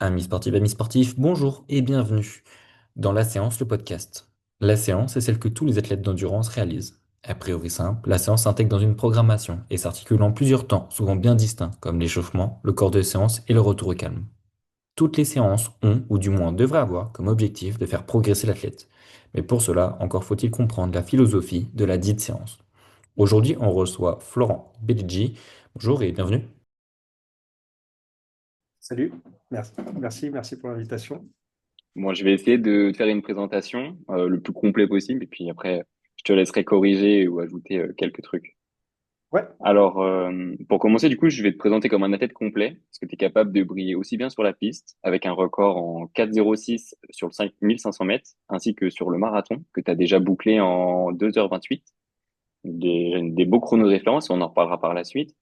Amis sportifs, bonjour et bienvenue dans La Séance, le podcast. La séance est celle que tous les athlètes d'endurance réalisent. A priori simple, la séance s'intègre dans une programmation et s'articule en plusieurs temps, souvent bien distincts, comme l'échauffement, le corps de séance et le retour au calme. Toutes les séances ont, ou du moins devraient avoir, comme objectif de faire progresser l'athlète. Mais pour cela, encore faut-il comprendre la philosophie de la dite séance. Aujourd'hui, on reçoit Florent Beligi. Bonjour et bienvenue. Salut, merci pour l'invitation. Bon, je vais essayer de te faire une présentation le plus complet possible et puis après, je te laisserai corriger ou ajouter quelques trucs. Ouais, Alors, pour commencer, du coup, je vais te présenter comme un athlète complet parce que tu es capable de briller aussi bien sur la piste avec un record en 4,06 sur le 5500 mètres ainsi que sur le marathon que tu as déjà bouclé en 2h28. Des beaux chronos de référence et on en reparlera par la suite.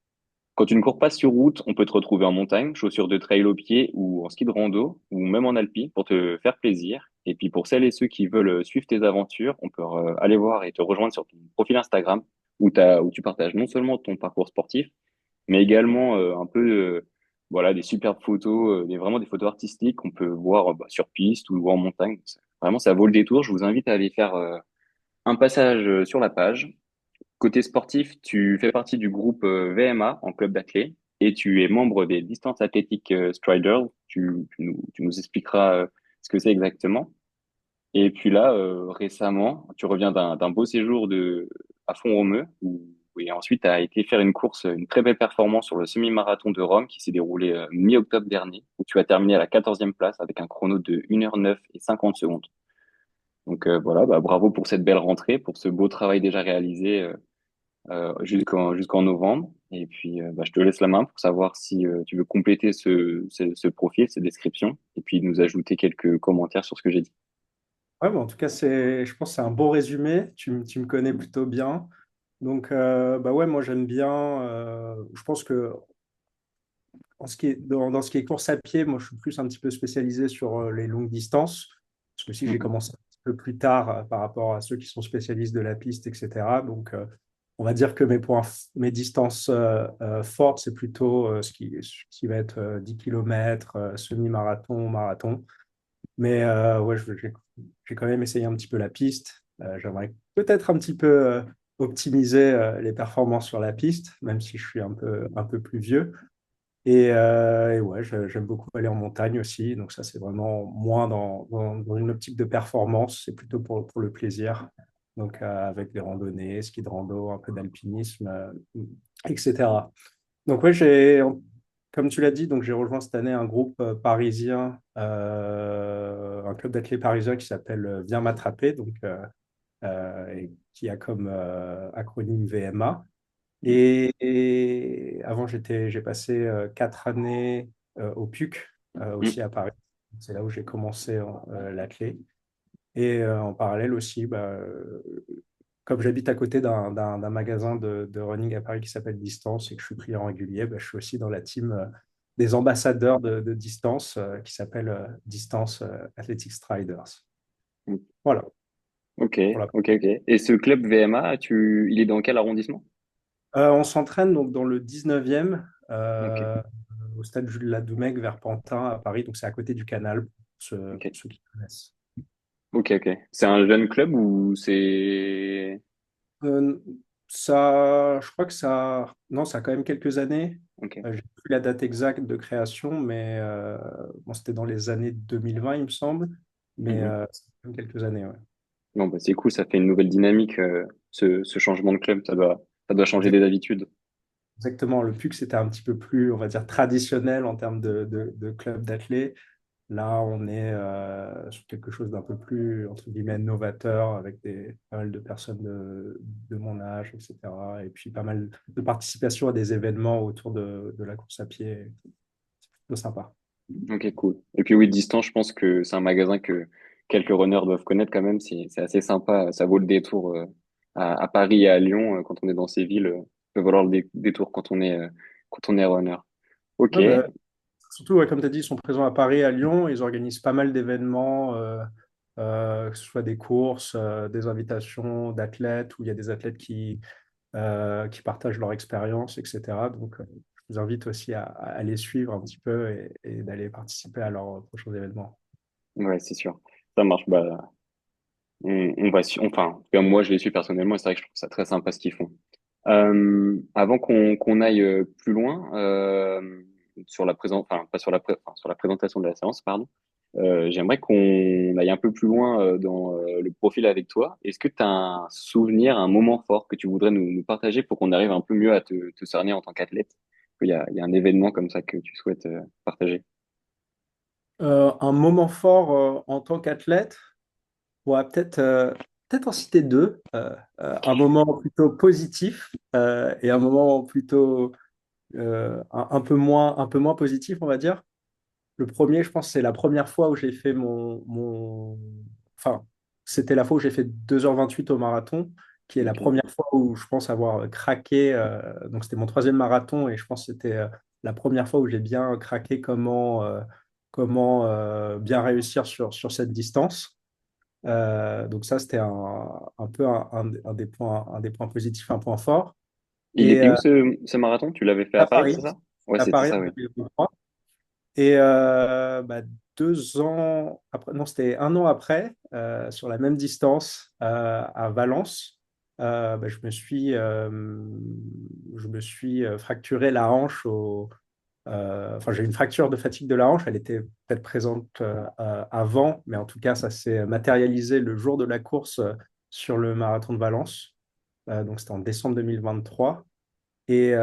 Quand tu ne cours pas sur route, on peut te retrouver en montagne, chaussures de trail aux pieds ou en ski de rando ou même en alpi pour te faire plaisir. Et puis pour celles et ceux qui veulent suivre tes aventures, on peut aller voir et te rejoindre sur ton profil Instagram où tu partages non seulement ton parcours sportif, mais également un peu voilà des superbes photos, vraiment des photos artistiques qu'on peut voir bah, sur piste ou en montagne. Vraiment, ça vaut le détour. Je vous invite à aller faire un passage sur la page. Côté sportif, tu fais partie du groupe VMA en club d'athlètes et tu es membre des distances athlétiques Strider. Tu nous expliqueras ce que c'est exactement. Et puis là, récemment, tu reviens d'un beau séjour à Font-Romeu et ensuite tu as été faire une course, une très belle performance sur le semi-marathon de Rome qui s'est déroulé mi-octobre dernier où tu as terminé à la 14e place avec un chrono de 1h09 et 50 secondes. Donc voilà, bah, bravo pour cette belle rentrée, pour ce beau travail déjà réalisé jusqu'en novembre. Et puis, bah, je te laisse la main pour savoir si tu veux compléter ce profil, cette description, et puis nous ajouter quelques commentaires sur ce que j'ai dit. ouais, bon, en tout cas, je pense que c'est un bon résumé. Tu me connais plutôt bien. Donc, bah ouais, moi j'aime bien. Je pense que dans ce qui est course à pied, moi je suis plus un petit peu spécialisé sur les longues distances. Parce que si j'ai Mhm. commencé un petit peu plus tard par rapport à ceux qui sont spécialistes de la piste, etc. Donc, on va dire que mes distances fortes, c'est plutôt ce qui va être 10 km, semi-marathon, marathon. Mais ouais, j'ai quand même essayé un petit peu la piste. J'aimerais peut-être un petit peu optimiser les performances sur la piste, même si je suis un peu plus vieux. Et ouais, j'aime beaucoup aller en montagne aussi. Donc ça, c'est vraiment moins dans une optique de performance. C'est plutôt pour le plaisir. Donc avec des randonnées, ski de rando, un peu d'alpinisme, etc. Donc ouais, comme tu l'as dit, donc j'ai rejoint cette année un groupe parisien, un club d'athlètes parisien qui s'appelle Viens m'attraper, et qui a comme acronyme VMA. Et avant, j'ai passé 4 années au PUC, aussi Mhm. à Paris. C'est là où j'ai commencé l'athlé. Et en parallèle aussi, bah, comme j'habite à côté d'un magasin de running à Paris qui s'appelle Distance et que je suis client régulier, bah, je suis aussi dans la team des ambassadeurs de Distance qui s'appelle Distance Athletics Striders. Voilà. Ok, Pour la- ok. Et ce club VMA, il est dans quel arrondissement? On s'entraîne donc dans le 19e, Ok, au stade Jules Ladoumec vers Pantin à Paris. Donc c'est à côté du canal ok, pour ceux qui connaissent. ok. C'est un jeune club ou c'est... Euh, Ça, je crois que ça, non, ça a quand même quelques années. Ok. J'ai plus la date exacte de création, mais bon, c'était dans les années 2020, il me semble. Mais Mhm. ça fait quand même quelques années, ouais. Bon, bah, c'est cool, ça fait une nouvelle dynamique, ce changement de club, ça doit changer Exact- des habitudes. Exactement. Le PUC, c'était un petit peu plus, on va dire, traditionnel en termes de club d'athlètes. Là, on est sur quelque chose d'un peu plus, entre guillemets, novateur, avec pas mal de personnes de mon âge, etc. Et puis pas mal de participation à des événements autour de la course à pied. C'est plutôt sympa. Ok, cool. Et puis oui, distance, je pense que c'est un magasin que quelques runners doivent connaître quand même. C'est assez sympa. Ça vaut le détour à Paris et à Lyon quand on est dans ces villes. Ça peut valoir le détour quand on est runner. Ok. Ouais, bah, surtout, ouais, comme tu as dit, ils sont présents à Paris, à Lyon. Ils organisent pas mal d'événements, que ce soit des courses, des invitations d'athlètes, où il y a des athlètes qui partagent leur expérience, etc. Donc, vous invite aussi à les suivre un petit peu et d'aller participer à leurs prochains événements. Ouais, c'est sûr. Ça marche. Bah, enfin, en tout cas, moi, je les suis personnellement et c'est vrai que je trouve ça très sympa ce qu'ils font. Avant qu'on aille plus loin sur la enfin, pas sur enfin, sur la présentation de la séance, pardon. J'aimerais qu'on aille un peu plus loin dans le profil avec toi. Est-ce que tu as un souvenir, un moment fort que tu voudrais nous partager pour qu'on arrive un peu mieux à te cerner en tant qu'athlète? Il y a un événement comme ça que tu souhaites partager. Un moment fort en tant qu'athlète, on va peut-être en citer deux. Un moment plutôt positif et un moment plutôt un peu moins positif, on va dire. Le premier, je pense, c'est la première fois où j'ai fait Enfin, c'était la fois où j'ai fait 2h28 au marathon, qui est la Ok. première fois où je pense avoir craqué. Donc, c'était mon troisième marathon et je pense que c'était la première fois où j'ai bien craqué comment bien réussir sur cette distance. Donc, ça, c'était un peu un des points positifs, un point fort. Il Et était où ce marathon? Tu l'avais fait à à Paris, Paris, c'est ça? Ouais, à c'était Paris en ça, oui. 2023. Et 2 ans après, non, c'était un an après, sur la même distance, à Valence, je me suis fracturé la hanche enfin, j'ai eu une fracture de fatigue de la hanche. Elle était peut-être présente avant, mais en tout cas, ça s'est matérialisé le jour de la course sur le marathon de Valence. Donc, c'était en décembre 2023. Et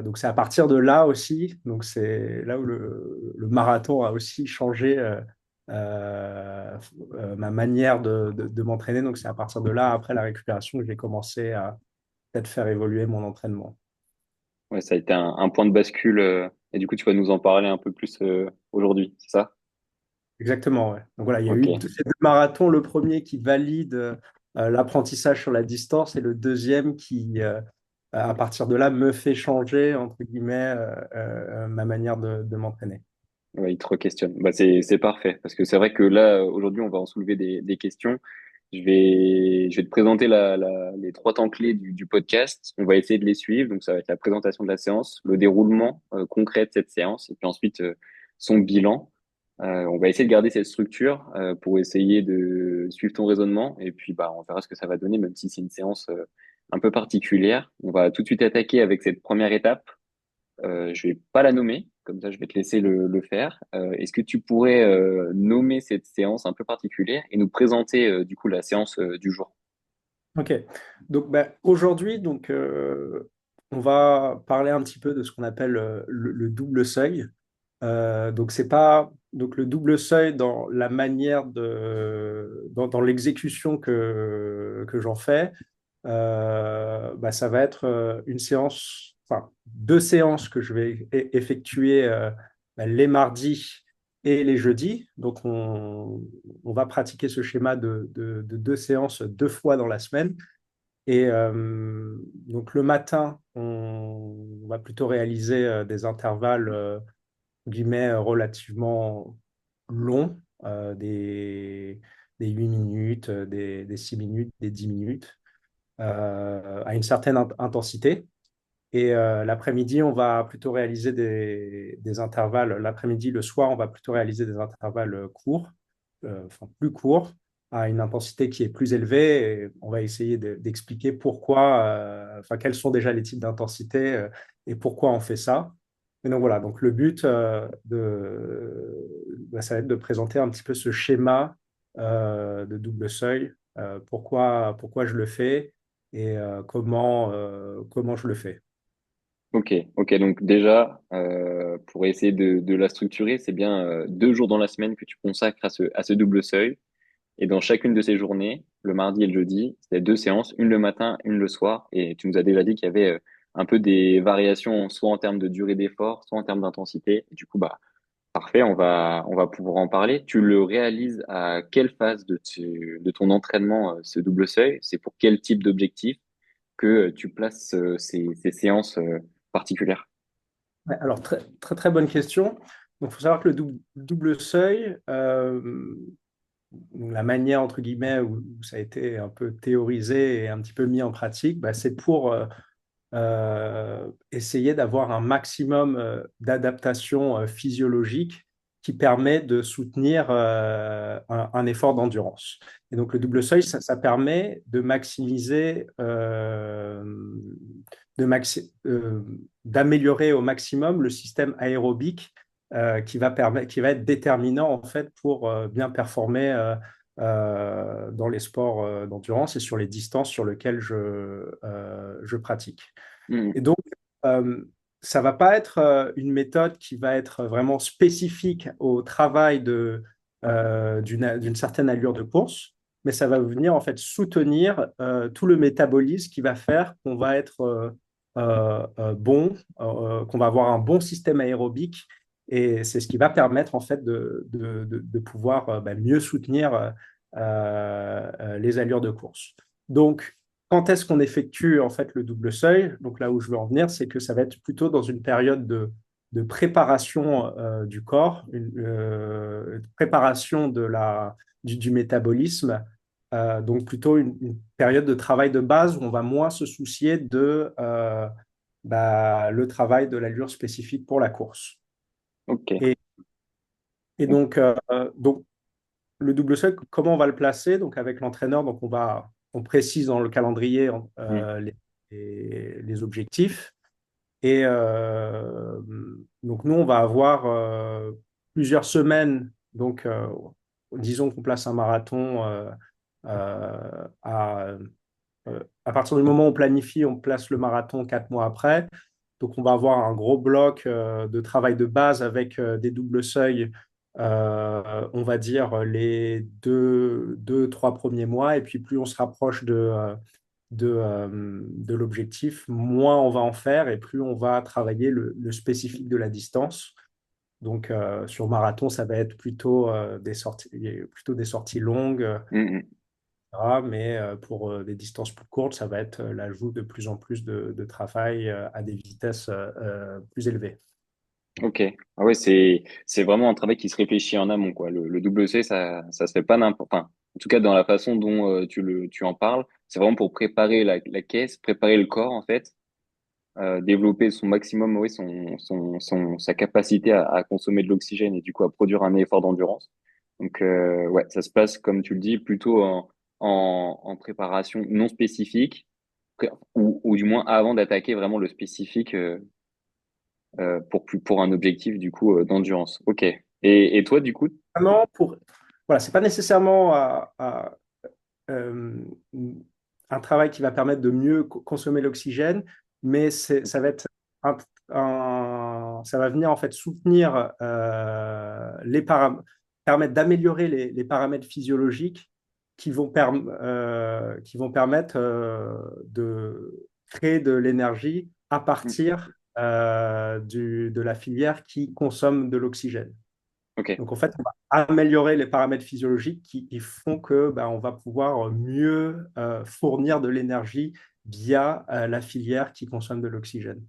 donc, c'est à partir de là aussi, donc c'est là où le marathon a aussi changé euh, ma manière de m'entraîner. Donc, c'est à partir de là, après la récupération, que j'ai commencé à peut-être faire évoluer mon entraînement. Ouais, ça a été un point de bascule. Et du coup, tu vas nous en parler un peu plus aujourd'hui, c'est ça? Exactement, ouais. Donc voilà, il y a eu Ok. ces deux marathons, le premier qui valide l'apprentissage sur la distance et le deuxième qui, à partir de là, me fait changer, entre guillemets, ma manière de m'entraîner. Ouais, il te re-questionne. Bah, c'est parfait. Parce que c'est vrai que là, aujourd'hui, on va en soulever des questions. Je vais te présenter les trois temps clés du podcast. On va essayer de les suivre. Donc, ça va être la présentation de la séance, le déroulement concret de cette séance, et puis ensuite son bilan. On va essayer de garder cette structure pour essayer de suivre ton raisonnement. Et puis, bah, on verra ce que ça va donner, même si c'est une séance un peu particulière. On va tout de suite attaquer avec cette première étape. Je vais pas la nommer, comme ça je vais te laisser le faire. Est-ce que tu pourrais nommer cette séance un peu particulière et nous présenter du coup la séance du jour? Ok. Donc aujourd'hui, on va parler un petit peu de ce qu'on appelle le double seuil. Donc c'est pas donc le double seuil dans la manière dans l'exécution que j'en fais. Ça va être une séance, enfin deux séances que je vais effectuer les mardis et les jeudis. Donc on va pratiquer ce schéma de deux séances deux fois dans la semaine. Et donc le matin, on va plutôt réaliser des intervalles guillemets relativement longs, des 8 minutes, des 6 minutes, des 10 minutes, à une certaine intensité. Et l'après-midi, on va plutôt réaliser des intervalles. L'après-midi, le soir, on va plutôt réaliser des intervalles courts, enfin plus courts, à une intensité qui est plus élevée. Et on va essayer d'expliquer pourquoi, enfin quels sont déjà les types d'intensité et pourquoi on fait ça. Et donc voilà, donc le but ça va être de présenter un petit peu ce schéma de double seuil, pourquoi je le fais et comment je le fais. Ok, ok. Donc déjà, pour essayer de la structurer, c'est bien 2 jours dans la semaine que tu consacres à ce double seuil. Et dans chacune de ces journées, le mardi et le jeudi, c'est deux séances, une le matin, une le soir. Et tu nous as déjà dit qu'il y avait un peu des variations, soit en termes de durée d'effort, soit en termes d'intensité. Et du coup, bah, parfait, on va pouvoir en parler. Tu le réalises à quelle phase de ton entraînement, ce double seuil? C'est pour quel type d'objectif que tu places ces séances particulières? Ouais, alors, très, très, très bonne question. Donc, il faut savoir que le double seuil, la manière, entre guillemets, où ça a été un peu théorisé et un petit peu mis en pratique, c'est pour essayer d'avoir un maximum d'adaptation physiologique qui permet de soutenir un effort d'endurance. Et donc le double seuil, ça permet de maximiser, d'améliorer au maximum le système aérobique qui va être déterminant en fait pour bien performer dans les sports d'endurance et sur les distances sur lesquelles je pratique. Mhm. Et donc, euh, ça va pas être une méthode qui va être vraiment spécifique au travail d'une certaine allure de course, mais ça va venir en fait soutenir tout le métabolisme qui va faire qu'on va être bon, qu'on va avoir un bon système aérobique. Et c'est ce qui va permettre en fait de pouvoir mieux soutenir les allures de course. Donc, quand est-ce qu'on effectue en fait le double seuil? Donc là où je veux en venir, c'est que ça va être plutôt dans une période de préparation du corps, une préparation du métabolisme. Donc plutôt une période de travail de base où on va moins se soucier de le travail de l'allure spécifique pour la course. Ok. Et, et donc le double seuil, comment on va le placer? Donc avec l'entraîneur, on précise dans le calendrier Mhm. les objectifs. Et donc nous, on va avoir plusieurs semaines. Donc disons qu'on place un marathon euh, à, à partir du moment où on planifie, on place le marathon 4 mois après. Donc, on va avoir un gros bloc de travail de base avec des doubles seuils, on va dire trois premiers mois. Et puis, plus on se rapproche de l'objectif, moins on va en faire et plus on va travailler le spécifique de la distance. Donc, sur marathon, ça va être plutôt des sorties longues, Mhm. mais pour des distances plus courtes, ça va être l'ajout de plus en plus de travail à des vitesses plus élevées. Ok. Ah ouais, c'est vraiment un travail qui se réfléchit en amont, quoi. Le double C, ça se fait pas n'importe. Enfin, en tout cas, dans la façon dont tu en parles, c'est vraiment pour préparer la caisse, préparer le corps, en fait, développer son maximum, oui, sa capacité à consommer de l'oxygène et du coup à produire un effort d'endurance. Donc, ouais, ça se passe, comme tu le dis, plutôt en préparation non spécifique, ou du moins avant d'attaquer vraiment le spécifique pour un objectif du coup d'endurance. Ok. Et toi, du coup, Vraiment, voilà, c'est pas nécessairement euh, un travail qui va permettre de mieux consommer l'oxygène, mais ça va être ça va venir en fait soutenir permettre d'améliorer les paramètres physiologiques qui vont permettre de créer de l'énergie à hmm, partir de la filière qui consomme de l'oxygène. ok, Donc, en fait, on va améliorer les paramètres physiologiques qui font que on va pouvoir mieux fournir de l'énergie via la filière qui consomme de l'oxygène.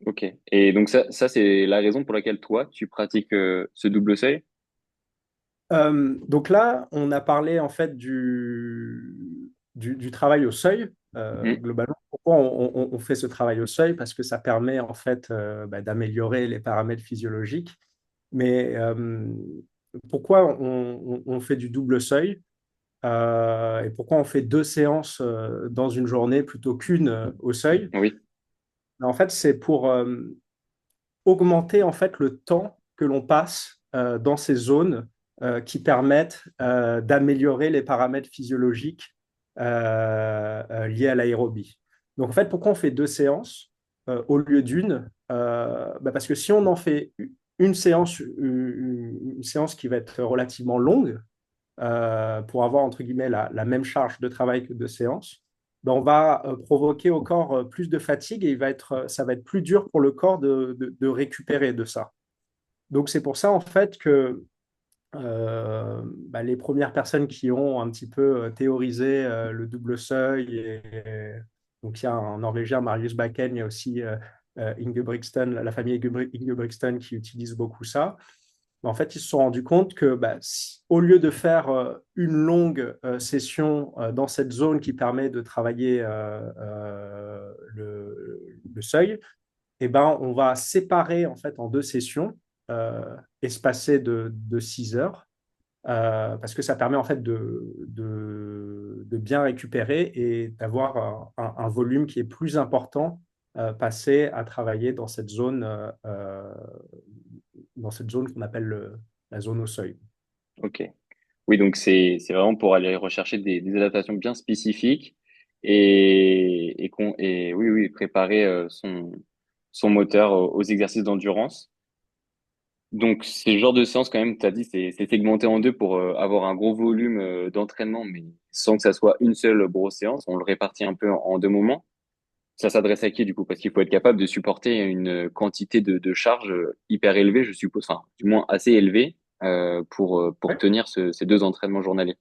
ok. Et donc ça c'est la raison pour laquelle toi, tu pratiques ce double seuil? Donc là, on a parlé en fait du travail au seuil. Hmm, Globalement, pourquoi on fait ce travail au seuil? Parce que ça permet en fait d'améliorer les paramètres physiologiques. Mais pourquoi on fait du double seuil? Et pourquoi on fait 2 séances dans une journée plutôt qu'une au seuil? oui, En fait, c'est pour augmenter en fait le temps que l'on passe dans ces zones qui permettent d'améliorer les paramètres physiologiques liés à l'aérobie. Donc en fait, pourquoi on fait 2 séances au lieu d'une? Parce que si on en fait une séance qui va être relativement longue, pour avoir, entre guillemets, la même charge de travail que 2 séances, on va provoquer au corps plus de fatigue et ça va être plus dur pour le corps de récupérer de ça. Donc, c'est pour ça, en fait, que les premières personnes qui ont un petit peu théorisé le double seuil, donc il y a un Norvégien, Marius Bakken, il y a aussi Inge Brixton, la famille Inge Brixton qui utilise beaucoup ça. En fait, ils se sont rendus compte que au lieu de faire une longue session dans cette zone qui permet de travailler le seuil, eh ben, on va séparer en fait en deux sessions espacées de 6 heures parce que ça permet en fait de bien récupérer et d'avoir un volume qui est plus important passé à travailler dans cette zone qu'on appelle la zone au seuil. Ok. Oui, donc c'est vraiment pour aller rechercher des adaptations bien spécifiques et oui, oui, préparer son moteur aux exercices d'endurance. Donc, c'est le genre de séance quand même, tu as dit, c'est segmenté en deux pour avoir un gros volume d'entraînement, mais sans que ça soit une seule grosse séance. On le répartit un peu en deux moments. Ça s'adresse à qui du coup? Parce qu'il faut être capable de supporter une quantité de charge hyper élevée, je suppose, enfin, du moins assez élevée pour Ouais, tenir ces deux entraînements journaliers.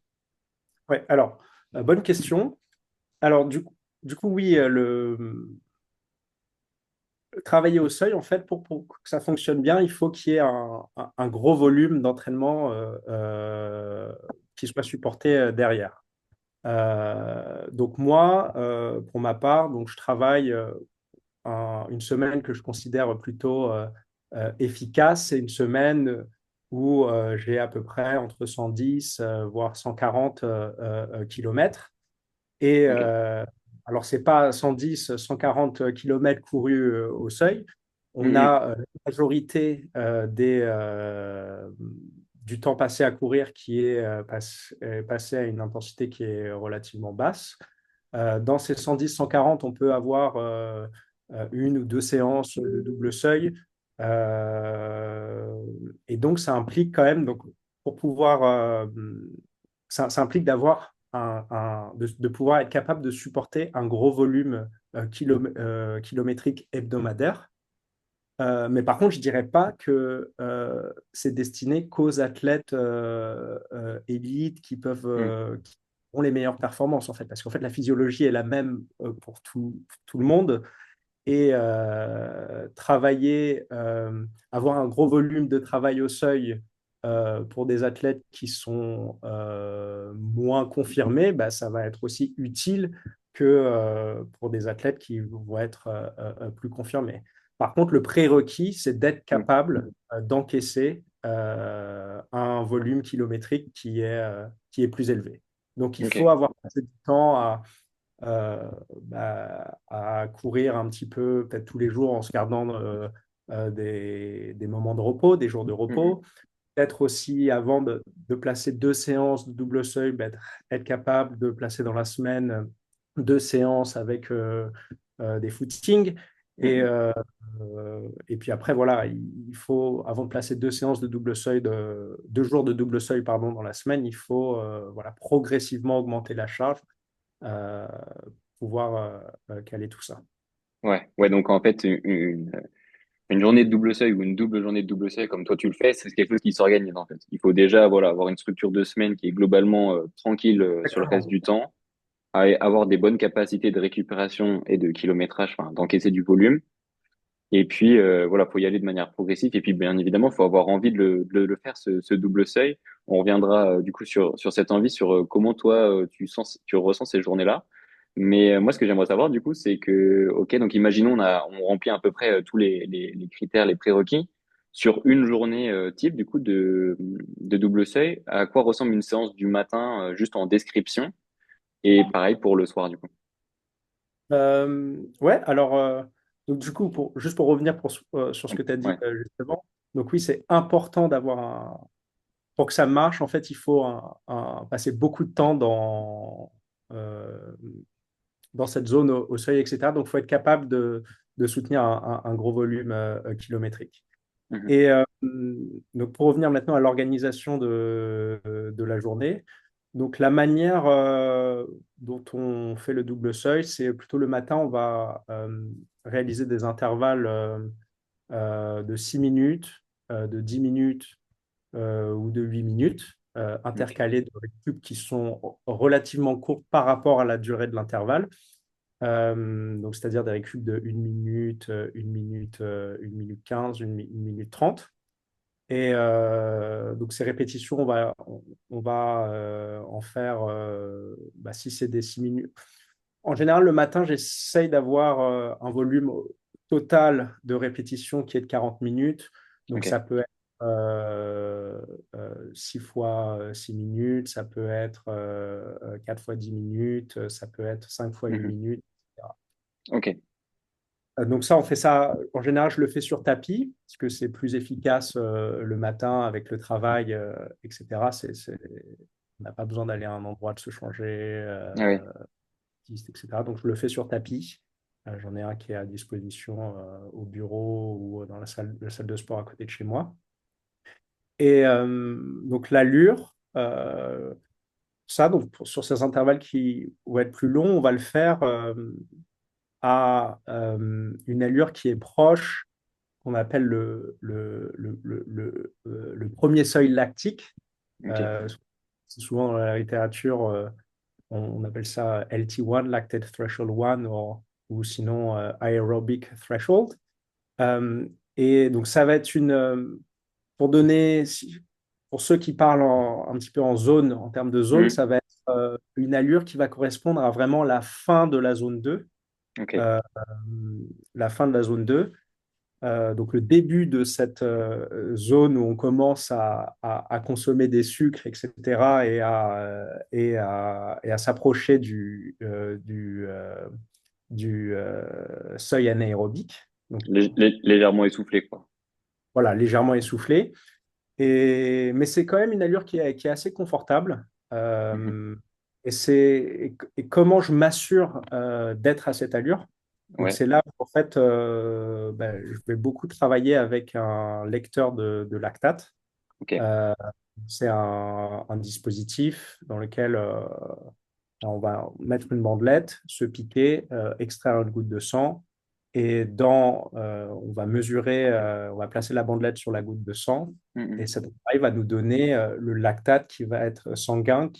ouais. Alors, bonne question. Alors, du coup, oui, travailler au seuil, en fait, pour que ça fonctionne bien, il faut qu'il y ait un gros volume d'entraînement qui soit supporté derrière. Donc moi, pour ma part, donc je travaille une semaine que je considère plutôt efficace. C'est une semaine où j'ai à peu près entre 110 voire 140 kilomètres. Et Ok. alors, c'est pas 110, 140 kilomètres courus au seuil. On Mhm. a la majorité du temps passé à courir qui est passé à une intensité qui est relativement basse. Dans ces 110, 140, on peut avoir une ou deux séances de double seuil. Euh, et donc, ça implique quand même, donc, pour pouvoir, ça implique d'avoir de pouvoir être capable de supporter un gros volume kilométrique hebdomadaire. Mais par contre, je ne dirais pas que c'est destiné qu'aux athlètes élites Mhm. qui ont les meilleures performances, en fait. Parce qu'en fait, la physiologie est la même pour tout le monde. Et avoir un gros volume de travail au seuil pour des athlètes qui sont moins confirmés, bah, ça va être aussi utile que pour des athlètes qui vont être plus confirmés. Par contre, le prérequis, c'est d'être Mhm. capable d'encaisser un volume kilométrique qui est plus élevé. Donc, il faut Ok. avoir passé du temps à courir un petit peu, peut-être tous les jours, en se gardant des moments de repos, des jours de Mhm. repos. Peut-être aussi, avant de placer deux séances de double seuil, être capable de placer dans la semaine deux séances avec des footings. Et, Mhm. et puis après, voilà, il faut, avant de placer deux séances de double seuil, deux jours de double seuil, pardon, dans la semaine, il faut voilà, progressivement augmenter la charge euh, pouvoir caler tout ça. Ouais. Ouais, donc en fait, une journée de double seuil ou une double journée de double seuil, comme toi tu le fais, c'est quelque chose qui s'organise en fait. Il faut déjà voilà, avoir une structure de semaine qui est globalement tranquille sur le reste Exactement. du temps, avoir des bonnes capacités de récupération et de kilométrage, enfin, d'encaisser du volume. Et puis voilà, faut y aller de manière progressive. Et puis bien évidemment, faut avoir envie de le faire ce double seuil. On reviendra du coup sur cette envie, sur comment toi tu ressens ces journées-là. Mais moi, ce que j'aimerais savoir du coup, c'est que ok, donc imaginons on remplit à peu près tous les critères, les prérequis sur une journée type du coup de double seuil. À quoi ressemble une séance du matin juste en description et pareil pour le soir du coup. Ouais, alors, donc du coup, juste pour revenir sur ce que tu as dit Ouais. justement, donc oui, c'est important pour que ça marche, en fait, il faut passer beaucoup de temps euh, dans cette zone au seuil, etc. Donc, il faut être capable de soutenir un gros volume kilométrique. Mhm. Et donc, pour revenir maintenant à l'organisation de la journée, donc la manière dont on fait le double seuil, c'est plutôt le matin, on va réaliser des intervalles de 6 minutes, de 10 minutes ou de 8 minutes, Ok. intercalés de récup qui sont relativement courts par rapport à la durée de l'intervalle. Donc, c'est-à-dire des récup de 1 minute, 1 minute, 1 minute 15, 1 minute 30. Et donc, ces répétitions, on va en faire, si c'est des 6 minutes. En général, le matin, j'essaye d'avoir un volume total de répétition qui est de 40 minutes. Donc, Ok. ça peut être 6 fois 6 minutes, ça peut être 4 fois 10 minutes, ça peut être 5 fois 8 Mhm. minutes, etc. Ok. Donc ça, on fait ça, en général, je le fais sur tapis, parce que c'est plus efficace le matin avec le travail, etc. On n'a pas besoin d'aller à un endroit de se changer, Ah oui. etc. Donc je le fais sur tapis. J'en ai un qui est à disposition au bureau ou dans la salle de sport à côté de chez moi. Et donc l'allure, ça, donc sur ces intervalles qui vont être plus longs, on va le faire à une allure qui est proche qu'on appelle le premier seuil lactique. Ok. Euh, c'est souvent dans la littérature, on appelle ça LT1, Lactate Threshold 1, ou sinon Aerobic Threshold. Euh, et donc, ça va être pour donner, pour ceux qui parlent un petit peu en zone, en termes de zone, Mhm. ça va être une allure qui va correspondre à vraiment la fin de la zone 2. Ok. euh, la fin de la zone 2. Donc le début de cette zone où on commence à consommer des sucres, etc., et à s'approcher du seuil anaérobique. Donc Légèrement essoufflé, quoi. voilà, légèrement essoufflé. Mais c'est quand même une allure qui est assez confortable. Mhm. Euh, et comment je m'assure d'être à cette allure? Donc Ouais. c'est là où en fait ben, je vais beaucoup travailler avec un lecteur de lactate. Ok. Euh, c'est un dispositif dans lequel on va mettre une bandelette, se piquer, extraire une goutte de sang on va mesurer, on va placer la bandelette sur la goutte de sang et Mhm. cet appareil va nous donner le lactate qui va être sanguin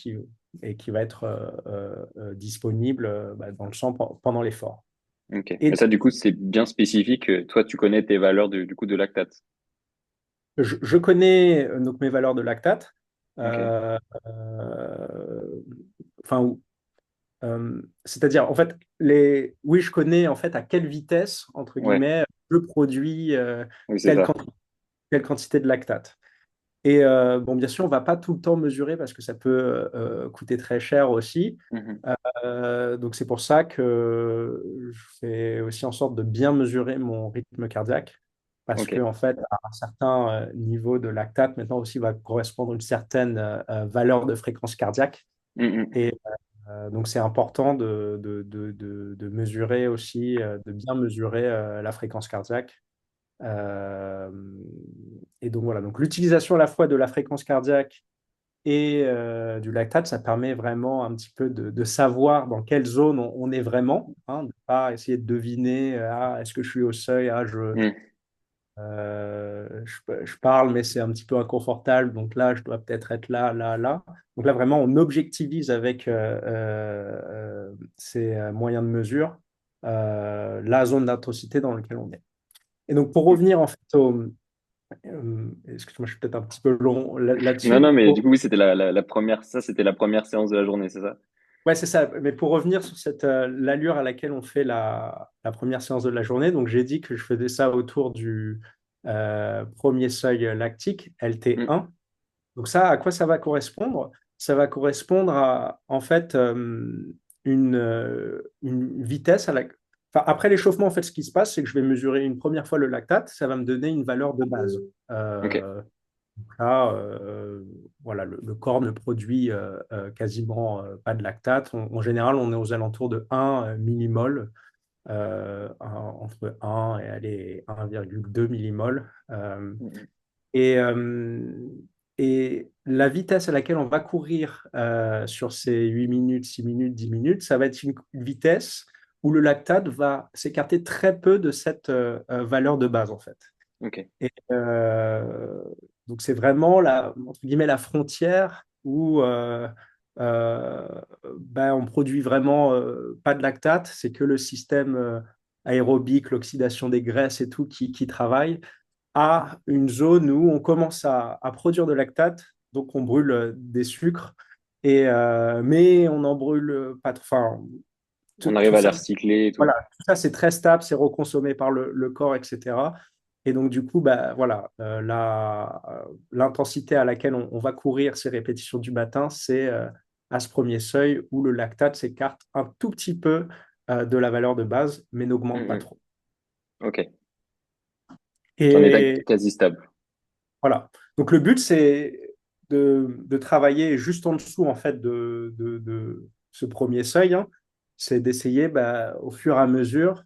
et qui va être disponible bah, dans le sang pendant l'effort. Ok. Et Mais ça, du coup, c'est bien spécifique. Toi, tu connais tes valeurs du coup de lactate. je connais donc mes valeurs de lactate. Ok. Euh, euh, enfin, c'est-à-dire, en fait, oui, je connais en fait à quelle vitesse, entre Ouais. guillemets, je produis Oui, c'est telle, ça. quanti- telle quantité de lactate. Et bon, bien sûr, on ne va pas tout le temps mesurer parce que ça peut coûter très cher aussi. Mhm. Donc, c'est pour ça que je fais aussi en sorte de bien mesurer mon rythme cardiaque. Parce Ok. que, en fait, à un certain niveau de lactate, maintenant aussi, va correspondre une certaine valeur de fréquence cardiaque. Mhm. Et donc, c'est important de mesurer aussi, de bien mesurer la fréquence cardiaque. Euh, et donc, voilà. Donc, l'utilisation à la fois de la fréquence cardiaque et du lactate, ça permet vraiment un petit peu de savoir dans quelle zone on est vraiment, hein, de ne pas essayer de deviner, ah, est-ce que je suis au seuil, Mhm. je parle, mais c'est un petit peu inconfortable. Donc là, je dois peut-être être là, là, là. Donc là, vraiment, on objectivise avec ces moyens de mesure la zone d'intensité dans laquelle on est. Et donc, pour revenir en fait excuse-moi, je suis peut-être un petit peu long Non, là-dessus. non, mais du coup, oui, c'était la première, ça, c'était la première séance de la journée, c'est ça? Ouais, c'est ça. Mais pour revenir sur l'allure à laquelle on fait la première séance de la journée, donc j'ai dit que je faisais ça autour du premier seuil lactique, Mhm. LT1. Donc ça, à quoi ça va correspondre? Ça va correspondre à, en fait, une vitesse Enfin, après l'échauffement, en fait, ce qui se passe, c'est que je vais mesurer une première fois le lactate, ça va me donner une valeur de base. Ok. Euh, Là, voilà, le corps ne produit quasiment pas de lactate. En général, on est aux alentours de 1 millimol, entre 1 et allez, 1,2 millimol. Mhm. Et, euh, et la vitesse à laquelle on va courir sur ces 8 minutes, 6 minutes, 10 minutes, ça va être une vitesse où le lactate va s'écarter très peu de cette valeur de base, en fait. Ok. Et donc, c'est vraiment entre guillemets, la frontière où euh, ben, on produit vraiment pas de lactate, c'est que le système aérobique, l'oxydation des graisses et tout qui travaille à une zone où on commence à produire de lactate, donc on brûle des sucres, mais on n'en brûle pas trop. Enfin, On arrive tout à les ça, recycler et tout. voilà, tout ça, c'est très stable, c'est reconsommé par le corps, etc. Et donc, du coup, bah, voilà, l'intensité à laquelle on va courir ces répétitions du matin, c'est à ce premier seuil où le lactate s'écarte un tout petit peu de la valeur de base, mais n'augmente pas Mhm. trop. Ok. T'en es Et quasi stable. voilà. Donc, le but, c'est de travailler juste en dessous, en fait, de ce premier seuil, hein. C'est d'essayer, bah, au fur et à mesure,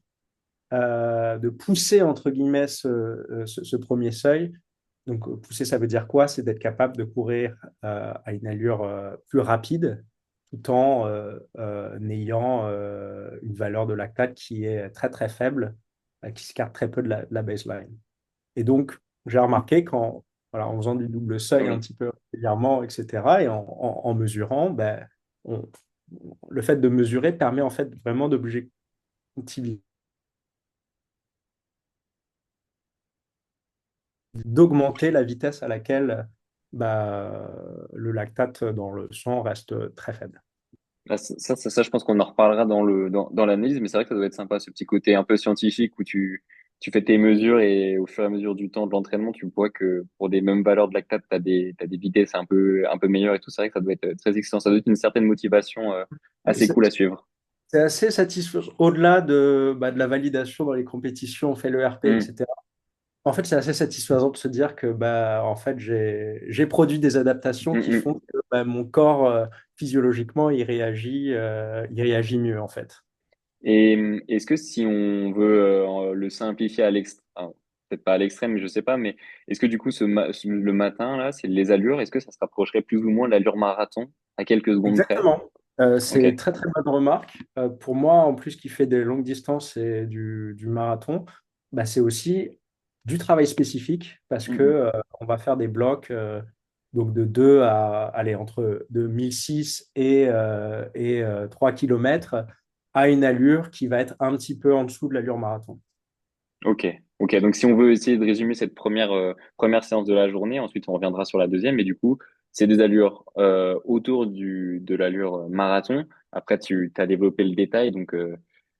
de pousser, entre guillemets, ce premier seuil. Donc, pousser, ça veut dire quoi? C'est d'être capable de courir à une allure plus rapide, tout en ayant une valeur de lactate qui est très, très faible, qui s'écarte très peu de la baseline. Et donc, j'ai remarqué voilà, en faisant du double seuil un Oui. petit peu régulièrement, etc., et en mesurant, ben, on- le fait de mesurer permet en fait vraiment d'objectiver d'augmenter la vitesse à laquelle bah, le lactate dans le sang reste très faible. Ah, ça, je pense qu'on en reparlera dans l'analyse, mais c'est vrai que ça doit être sympa, ce petit côté un peu scientifique où tu fais tes mesures et au fur et à mesure du temps de l'entraînement, tu vois que pour des mêmes valeurs de lactate, t'as des vitesses un peu meilleures et tout. C'est vrai que ça doit être très excitant. Ça doit être une certaine motivation, assez C'est cool à suivre. c'est assez satisfaisant. Au-delà de la validation dans les compétitions, on fait le RP, Hmm. etc. En fait, c'est assez satisfaisant de se dire que bah, en fait, j'ai produit des adaptations Hmm, qui hmm. font que bah, mon corps, physiologiquement, il réagit mieux, en fait. Et est-ce que si on veut le simplifier à l'extrême, peut-être pas à l'extrême, mais je sais pas, mais est-ce que du coup le matin là, c'est les allures, est-ce que ça se rapprocherait plus ou moins de l'allure marathon à quelques secondes près? Exactement. Ok. C'est très très bonne remarque. Pour moi, en plus qui fait des longues distances et du marathon, bah, c'est aussi du travail spécifique parce Hmm, que hmm. on va faire des blocs donc de 2 à aller entre de 1006 et 3 km à une allure qui va être un petit peu en dessous de l'allure marathon. Ok, ok. Donc si on veut essayer de résumer cette première séance de la journée, ensuite on reviendra sur la deuxième. Mais du coup, c'est des allures autour de l'allure marathon. Après, tu as développé le détail, donc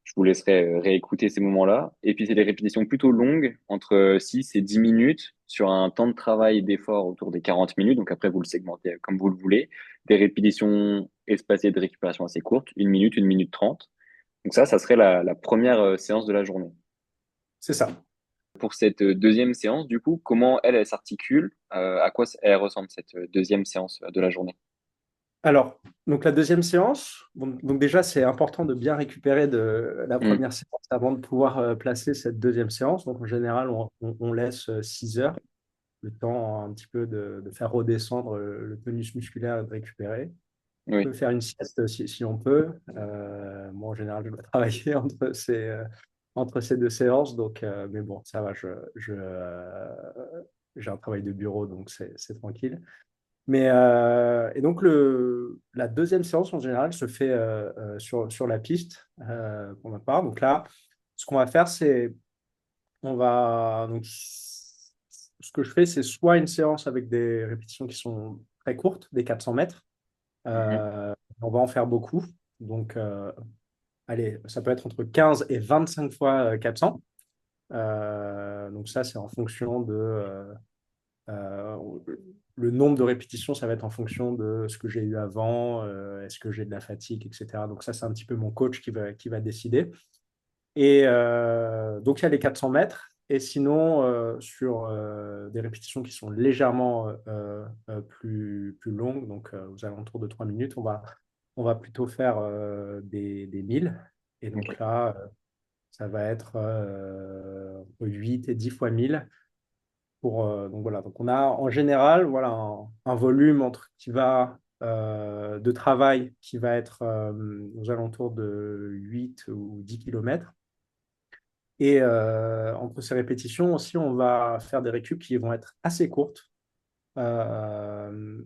je vous laisserai réécouter ces moments-là. Et puis c'est des répétitions plutôt longues, entre 6 et 10 minutes, sur un temps de travail et d'effort autour des 40 minutes. Donc après, vous le segmentez comme vous le voulez. Des répétitions espacées de récupération assez courtes, 1 minute 30. Donc ça serait la première séance de la journée. C'est ça. Pour cette deuxième séance, du coup, comment elle s'articule, à quoi elle ressemble cette deuxième séance de la journée? Alors, donc la deuxième séance, bon, donc déjà c'est important de bien récupérer de la Hmm. première séance avant de pouvoir placer cette deuxième séance. Donc en général, on laisse 6 heures, le temps un petit peu de faire redescendre le tonus musculaire et de récupérer. On peut Oui, faire une sieste si on peut. Moi en général, je dois travailler entre ces deux séances, donc, mais bon, ça va, j'ai un travail de bureau, donc c'est tranquille. Et donc, la deuxième séance, en général, se fait sur la piste, pour ma part. Donc là, ce qu'on va faire, c'est, donc, ce que je fais, c'est soit une séance avec des répétitions qui sont très courtes, des 400 mètres. mhm. On va en faire beaucoup. Donc, allez, ça peut être entre 15 et 25 fois 400. Donc ça, c'est en fonction euh, le nombre de répétitions, ça va être en fonction de ce que j'ai eu avant, est-ce que j'ai de la fatigue, etc. Donc ça, c'est un petit peu mon coach qui va décider. Et donc, il y a les 400 mètres. Et sinon, sur des répétitions qui sont légèrement plus longues, donc aux alentours de 3 minutes, on va plutôt faire des 1000. Et Ok, donc là, ça va être entre 8 et 10 fois 1000 donc voilà, donc on a en général voilà, un volume qui va de travail qui va être aux alentours de 8 ou 10 km. Et entre ces répétitions aussi, on va faire des récup qui vont être assez courtes. Euh,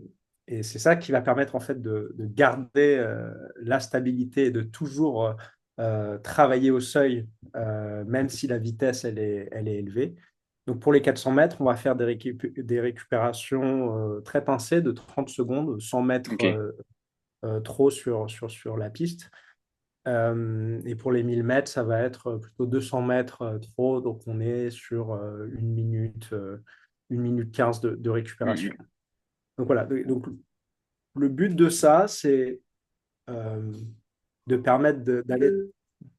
et c'est ça qui va permettre en fait de garder la stabilité et de toujours travailler au seuil, même si la vitesse elle est élevée. Donc pour les 400 mètres, on va faire des récupérations très pincées de 30 secondes, sans mettre ok, trop sur la piste. Et pour les 1000 mètres, ça va être plutôt 200 mètres trop. Donc, on est sur 1 minute 15 de récupération. Mhm. Donc, voilà. Donc, le but de ça, c'est euh, de permettre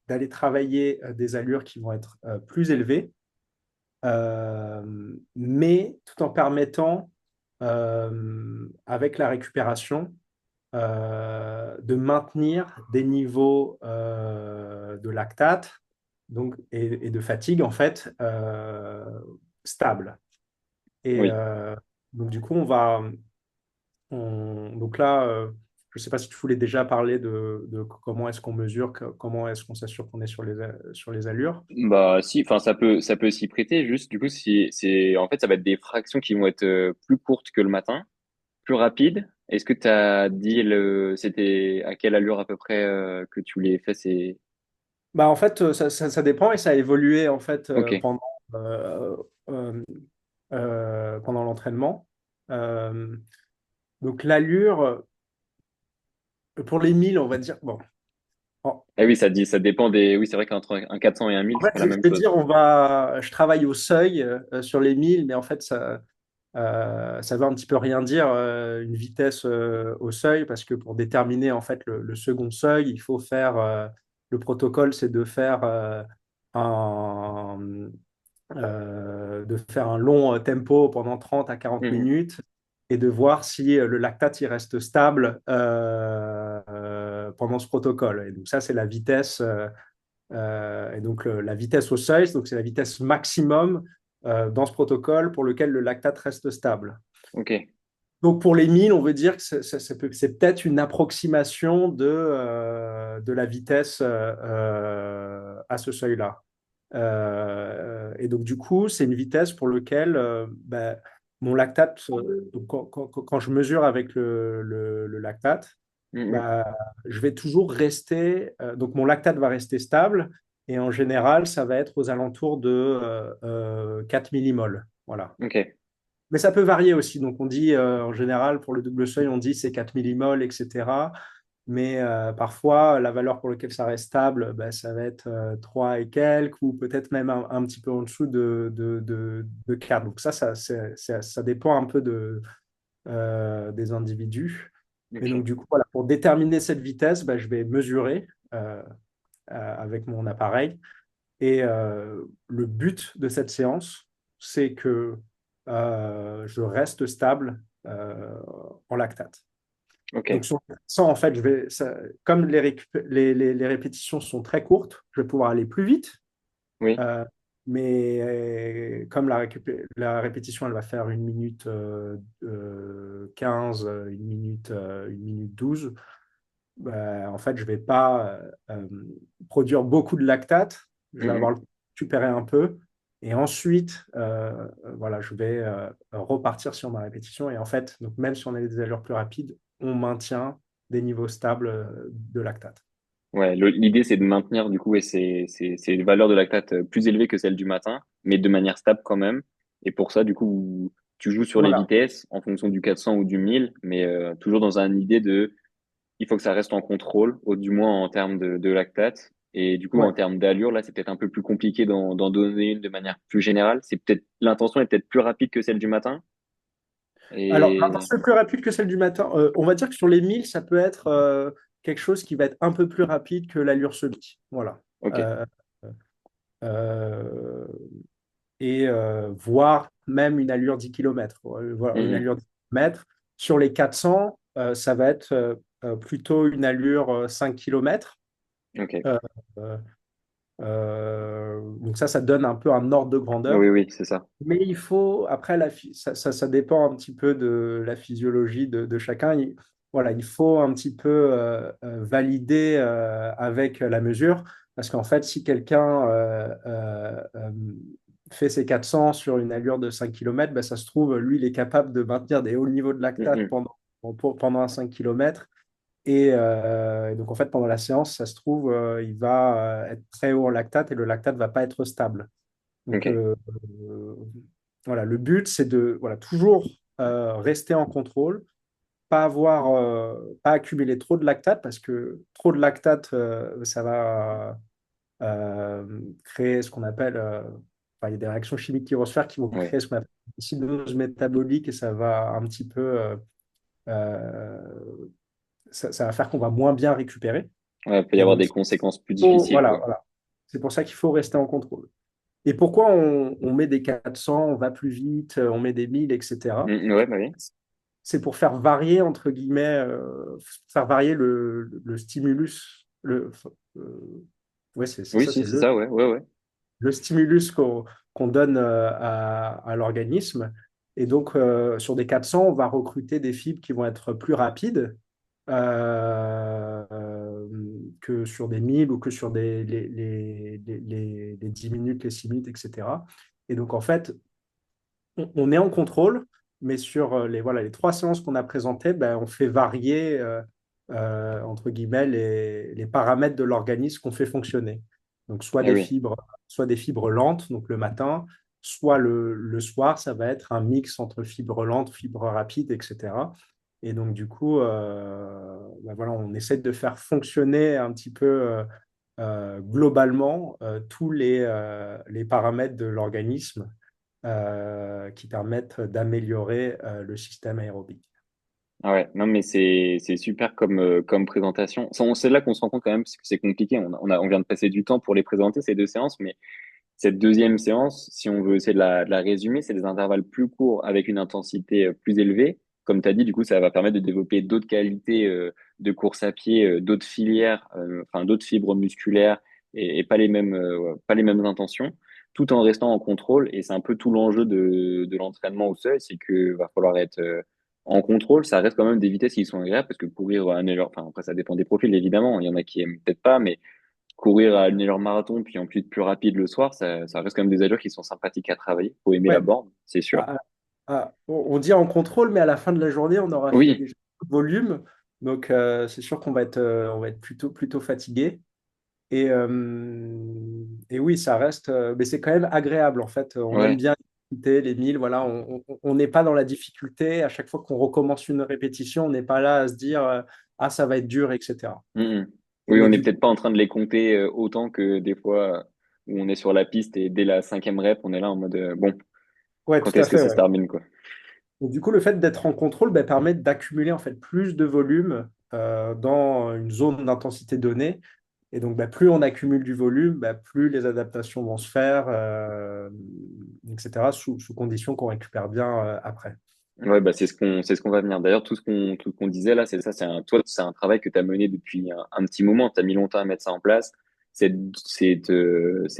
d'aller travailler des allures qui vont être plus élevées, mais tout en permettant, avec la récupération, de maintenir des niveaux de lactate et de fatigue en fait stables. Et Oui. donc du coup, donc là, je ne sais pas si tu voulais déjà parler de comment est-ce qu'on mesure, comment est-ce qu'on s'assure qu'on est sur les allures. Bah si, enfin ça peut s'y prêter. Juste du coup, si c'est en fait ça va être des fractions qui vont être plus courtes que le matin, plus rapides. Est-ce que tu as dit c'était à quelle allure à peu près que tu les fais c'est Bah, en fait, ça dépend et ça a évolué en fait Ok. euh, euh, pendant l'entraînement. Euh, donc l'allure, pour les 1000 on va dire, bon, en, Ah oui, ça dit ça dépend des oui, c'est vrai qu'entre un 400 et un 1000 en c'est fait, pas la même je vais chose. dire, je travaille au seuil sur les 1000 mais en fait, ça veut un petit peu rien dire, une vitesse au seuil, parce que pour déterminer en fait le second seuil, il faut faire, le protocole, c'est un, de faire un long tempo pendant 30 à 40 Mhm. minutes et de voir si le lactate il reste stable pendant ce protocole. Et donc ça, c'est la vitesse. Et donc la vitesse au seuil, donc c'est la vitesse maximum dans ce protocole pour lequel le lactate reste stable. Ok. Donc pour les 1000, on veut dire que c'est peut-être une approximation de la vitesse à ce seuil-là. Et donc du coup, c'est une vitesse pour laquelle ben, mon lactate, donc quand je mesure avec le lactate, Mhm. bah, je vais toujours rester, donc mon lactate va rester stable, et en général, ça va être aux alentours de 4 millimoles. Voilà. Ok. Mais ça peut varier aussi. Donc, on dit en général, pour le double seuil, on dit c'est 4 millimoles, etc. Mais parfois, la valeur pour laquelle ça reste stable, bah, ça va être 3 et quelques, ou peut-être même un petit peu en dessous de 4. Donc, ça dépend un peu des individus. Et donc, Ok. du coup, voilà, pour déterminer cette vitesse, bah, je vais mesurer avec mon appareil. Et le but de cette séance, c'est que je reste stable en lactate. Donc, Ok. en fait, comme les répétitions sont très courtes, je vais pouvoir aller plus vite. Oui. euh, mais comme la répétition, elle va faire 1 minute 15, 1 minute 12, bah, en fait, je ne vais pas produire beaucoup de lactate. Je vais avoir Mhm. le temps de récupérer un peu. Et ensuite, voilà, je vais repartir sur ma répétition. Et en fait, donc même si on a des allures plus rapides, on maintient des niveaux stables de lactate. Ouais, l'idée c'est de maintenir du coup et c'est des valeurs de lactate plus élevées que celles du matin, mais de manière stable quand même. Et pour ça, du coup, tu joues sur les Voilà. vitesses en fonction du 400 ou du 1000, mais toujours dans une idée de il faut que ça reste en contrôle, ou du moins en termes de lactate. Et du coup, Ouais. en termes d'allure, là, c'est peut-être un peu plus compliqué d'en donner une de manière plus générale. C'est peut-être l'intention est peut-être plus rapide que celle du matin. Alors, Et l'intention est plus rapide que celle du matin. On va dire que sur les 1000, ça peut être quelque chose qui va être un peu plus rapide que l'allure semi. Voilà. ok. Euh, euh, et voire même une allure 10 km. Voilà, une Mhm. allure 10 km. Sur les 400, ça va être plutôt une allure 5 km. Ok. Euh, euh, donc ça donne un peu un ordre de Oui, grandeur. oui, c'est ça. Mais il faut, après, ça dépend un petit peu de la physiologie de chacun. Voilà, il faut un petit peu valider avec la mesure, parce qu'en fait, si quelqu'un fait ses 400 sur une allure de 5 km, ben, ça se trouve, lui, il est capable de maintenir des hauts niveaux de lactate Mhm. pendant un 5 km. Et donc, en fait, pendant la séance, ça se trouve, il va être très haut en lactate et le lactate ne va pas être stable. Donc, Ok. voilà, le but, c'est de voilà, toujours rester en contrôle, pas accumuler trop de lactate parce que trop de lactate, ça va créer ce qu'on appelle, enfin, il y a des réactions chimiques qui vont se faire qui vont Ouais. créer ce qu'on appelle une acidose métabolique et ça va un petit peu, euh, ça va faire qu'on va moins bien récupérer. Ouais, il peut y Et avoir donc, des conséquences plus difficiles, voilà, quoi. voilà. C'est pour ça qu'il faut rester en contrôle. Et pourquoi on met des 400, on va plus vite, on met des 1000, etc. Ouais, bah oui. C'est pour faire varier, entre guillemets, faire varier le stimulus. Ouais, c'est Oui, ça, si, c'est c'est ça, ouais, ouais, ouais. le stimulus qu'on donne à l'organisme. Et donc, sur des 400, on va recruter des fibres qui vont être plus rapides euh, que sur des 1000 ou que sur les 10 minutes, les 6 minutes, etc. Et donc, en fait, on est en contrôle, mais sur voilà, les 3 séances qu'on a présentées, ben, on fait varier, entre guillemets, les paramètres de l'organisme qu'on fait fonctionner. Donc, Eh oui. soit des fibres lentes, donc le matin, soit le soir, ça va être un mix entre fibres lentes, fibres rapides, etc. Et donc, du coup, ben voilà, on essaie de faire fonctionner un petit peu globalement tous les paramètres de l'organisme qui permettent d'améliorer le système aérobique. Ah ouais, non, mais c'est super comme, comme présentation. C'est là qu'on se rend compte quand même, parce que c'est compliqué. On vient de passer du temps pour les présenter, ces deux séances, mais cette deuxième séance, si on veut essayer de la résumer, c'est des intervalles plus courts avec une intensité plus élevée. Comme tu as dit, du coup, ça va permettre de développer d'autres qualités de course à pied, d'autres filières, enfin d'autres fibres musculaires et pas les mêmes intentions, tout en restant en contrôle. Et c'est un peu tout l'enjeu de l'entraînement au seuil, c'est que va falloir être en contrôle. Ça reste quand même des vitesses qui sont agréables parce que courir à une heure, enfin après ça dépend des profils évidemment. Il y en a qui aiment peut-être pas, mais courir à une heure marathon, puis ensuite plus rapide le soir, ça reste quand même des allures qui sont sympathiques à travailler. Faut aimer la Ouais, borne, c'est sûr. on dit en contrôle, mais à la fin de la journée, on aura fait Oui, déjà beaucoup de volume. Donc, c'est sûr on va être plutôt fatigué. Et oui, ça reste, mais c'est quand même agréable en fait. On aime ouais. bien écouter les 1000. Voilà, on n'est pas dans la difficulté. À chaque fois qu'on recommence une répétition, on n'est pas là à se dire ah, ça va être dur, etc. Mm, mm. Et Oui, on mais n'est du coup, peut-être pas en train de les compter autant que des fois où on est sur la piste et dès la cinquième rep, on est là en mode bon, ouais, quand tout à est-ce que fait. ça se Ouais. termine, quoi. Et du coup, le fait d'être en contrôle ben, permet d'accumuler en fait plus de volume dans une zone d'intensité donnée. Et donc, ben, plus on accumule du volume, ben, plus les adaptations vont se faire, etc., sous condition qu'on récupère bien après. Ouais, bah c'est ce qu'on va venir. D'ailleurs, tout ce qu'on disait là, c'est ça, toi, c'est un travail que tu as mené depuis un petit moment. Tu as mis longtemps à mettre ça en place. C'est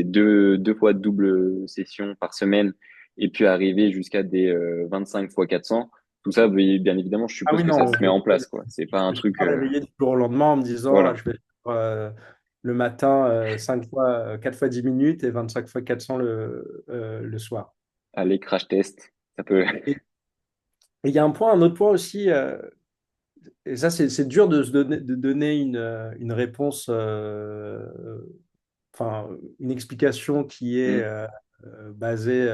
deux fois double session par semaine et puis arriver jusqu'à des 25 fois 400. Tout ça, bien évidemment, je Ah suppose oui, que ça non, se met en place, quoi. C'est pas je un ne me suis truc, pas réveillé du jour au lendemain en me disant ah, voilà, je vais faire le matin 5 fois, 4 fois 10 minutes et 25 fois 400 le soir. aller crash test. Ça peut. Et il y a un autre point aussi, et ça c'est dur de donner une réponse, enfin une explication qui est Hmm. basée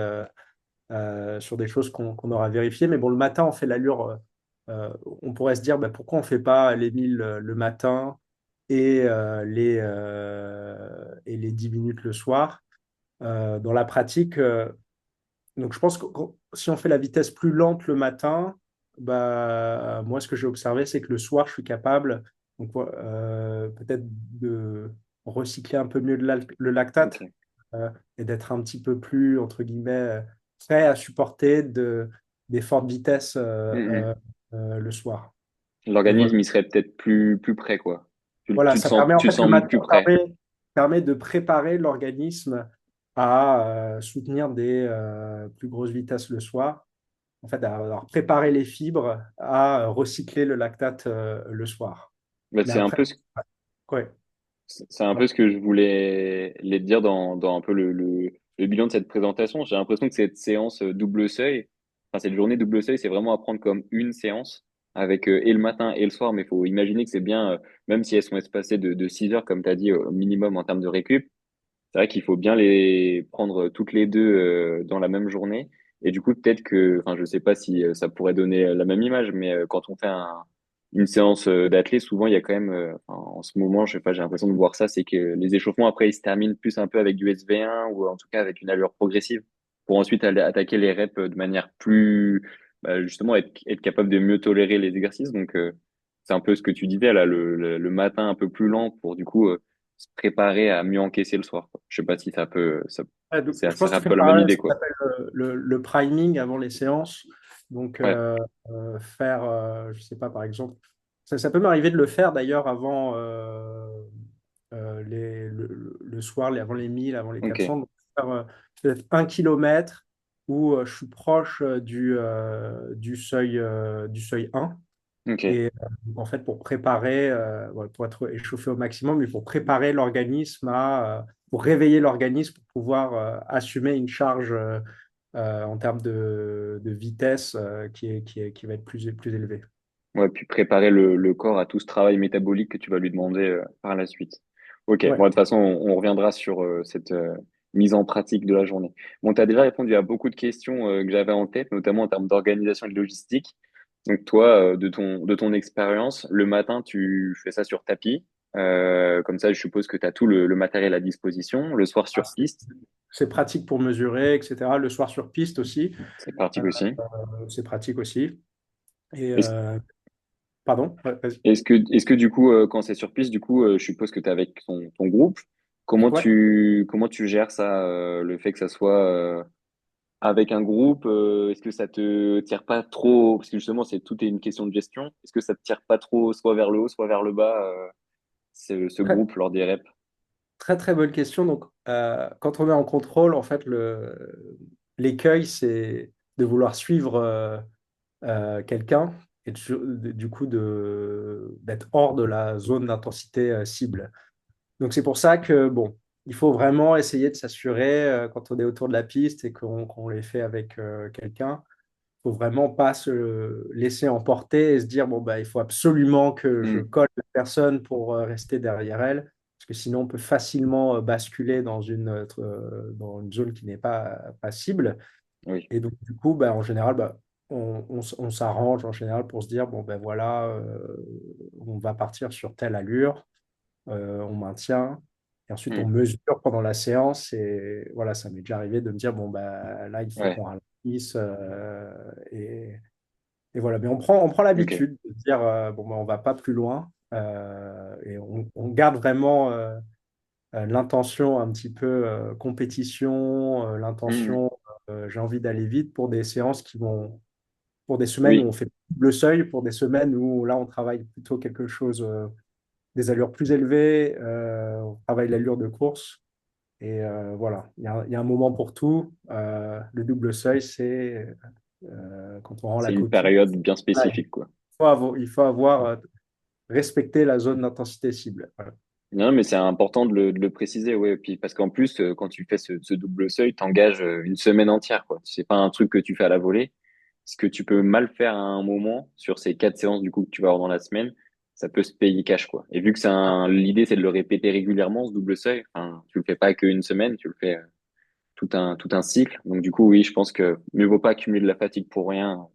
sur des choses qu'on aura vérifiées. Mais bon, le matin, on fait l'allure. On pourrait se dire bah, pourquoi on ne fait pas les 1000 le matin et les 10 minutes le soir. Dans la pratique, donc je pense que si on fait la vitesse plus lente le matin, bah, moi, ce que j'ai observé, c'est que le soir, je suis capable donc, peut-être de recycler un peu mieux le lactate Ok. et d'être un petit peu plus, entre guillemets, prêt à supporter des fortes vitesses Hmm, hmm. le soir. Donc voilà, L'organisme, il serait peut-être plus près, quoi. voilà, ça permet, en Tu te fait, le sens matin plus près. permet de préparer l'organisme à soutenir des plus grosses vitesses le soir. En fait, à préparer les fibres à recycler le lactate le soir. Bah, Mais après, ouais, c'est un peu ce que je voulais les dire dans un peu le bilan de cette présentation. J'ai l'impression que cette séance double seuil, enfin cette journée double seuil, c'est vraiment à prendre comme une séance avec et le matin et le soir, mais il faut imaginer que c'est bien, même si elles sont espacées de 6 heures, comme tu as dit, au minimum en termes de récup, c'est vrai qu'il faut bien les prendre toutes les deux dans la même journée Et du coup, peut-être que, enfin, je sais pas si ça pourrait donner la même image, mais quand on fait une séance d'athlé, souvent il y a quand même, enfin, en ce moment, je sais pas, j'ai l'impression de voir ça, c'est que les échauffements après ils se terminent plus un peu avec du SV1 ou en tout cas avec une allure progressive pour ensuite aller attaquer les reps de manière plus, bah, justement être capable de mieux tolérer les exercices. Donc c'est un peu ce que tu disais là, le matin un peu plus lent pour du coup se préparer à mieux encaisser le soir, quoi. Je sais pas si ça peut, Donc, je c'est pense que un tu fais peu le la même parallèle, idée, ce qu'on quoi. appelle le priming avant les séances. Donc, Ouais, faire, je sais pas, par exemple, ça peut m'arriver de le faire d'ailleurs avant le soir, avant les 1000, avant les ok, 400. Donc, faire peut-être 1 kilomètre où je suis proche du seuil 1. ok. Et en fait, pour préparer, voilà, pour être échauffé au maximum, mais pour préparer l'organisme pour réveiller l'organisme pour pouvoir assumer une charge en termes de vitesse qui va être plus élevée. Ouais, puis préparer le corps à tout ce travail métabolique que tu vas lui demander par la suite. Ok, bon, Ouais. de toute façon, on reviendra sur cette mise en pratique de la journée. Bon, tu as déjà répondu à beaucoup de questions que j'avais en tête, notamment en termes d'organisation et de logistique. Donc toi, de ton expérience, le matin, tu fais ça sur tapis. Comme ça, je suppose que tu as tout le matériel à disposition. Le soir Ah, sur piste, c'est pratique pour mesurer, etc. Le soir sur piste aussi, c'est pratique aussi. c'est pratique aussi. Et Est-ce pardon, vas-y. est-ce que du coup, quand c'est sur piste, du coup, je suppose que tu es avec ton groupe. Ouais. Comment tu gères ça, le fait que ça soit avec un groupe, est-ce que ça te tire pas trop, parce que justement, tout est une question de gestion. Est-ce que ça te tire pas trop, soit vers le haut, soit vers le bas, ce Très, groupe lors des reps? très, très bonne question. Donc, quand on est en contrôle, en fait, l'écueil, c'est de vouloir suivre quelqu'un et du coup d'être hors de la zone d'intensité cible. Donc c'est pour ça que bon, il faut vraiment essayer de s'assurer quand on est autour de la piste et qu'on les fait avec quelqu'un, il faut vraiment pas se laisser emporter et se dire bon bah il faut absolument que je Hmm, colle la personne pour rester derrière elle parce que sinon on peut facilement basculer dans une zone qui n'est pas cible. oui, Et donc, du coup, bah, en général, bah, on s'arrange en général pour se dire, bon, ben voilà, on va partir sur telle allure, on maintient, et ensuite on hmm, mesure pendant la séance. Et voilà, ça m'est déjà arrivé de me dire, bon, bah, là, il faut ouais, qu'on ralentisse. Et voilà, mais on prend ok. l'habitude de dire, bon, bah, on va pas plus loin. Et on garde vraiment l'intention un petit peu compétition, Hmm, l'intention j'ai envie d'aller vite pour des séances pour des semaines où oui, on fait le seuil, pour des semaines où là on travaille plutôt quelque chose, des allures plus élevées, on travaille l'allure de course. Et voilà, il y a un moment pour tout. Le double seuil, c'est quand on rend la c'est une copie. période bien Voilà, spécifique, quoi. il faut avoir respecté la zone d'intensité cible. Voilà. Non, mais c'est important de le préciser, ouais. Puis parce qu'en plus, quand tu fais ce double seuil, t'engages une semaine entière, quoi. C'est pas un truc que tu fais à la volée. Ce que tu peux mal faire à un moment sur ces 4 séances du coup que tu vas avoir dans la semaine, ça peut se payer cash, quoi. Et vu que l'idée c'est de le répéter régulièrement, ce double seuil, enfin, tu le fais pas qu'une semaine, tu le fais tout un cycle. Donc du coup, oui, je pense que mieux vaut pas accumuler de la fatigue pour rien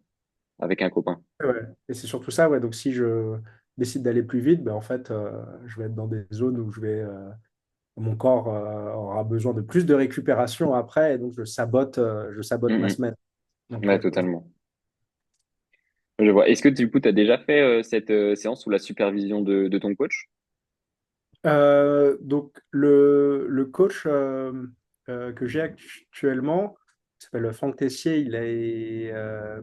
avec un copain. Ouais. Et c'est surtout ça, ouais. Donc si je décide d'aller plus vite, ben, en fait, je vais être dans des zones où mon corps aura besoin de plus de récupération après, et donc je sabote ma Mm, semaine. mm. Donc, Ouais, totalement. Je vois. Est-ce que du coup, tu as déjà fait cette séance sous la supervision de ton coach? le coach que j'ai actuellement, qui s'appelle Franck Tessier, il est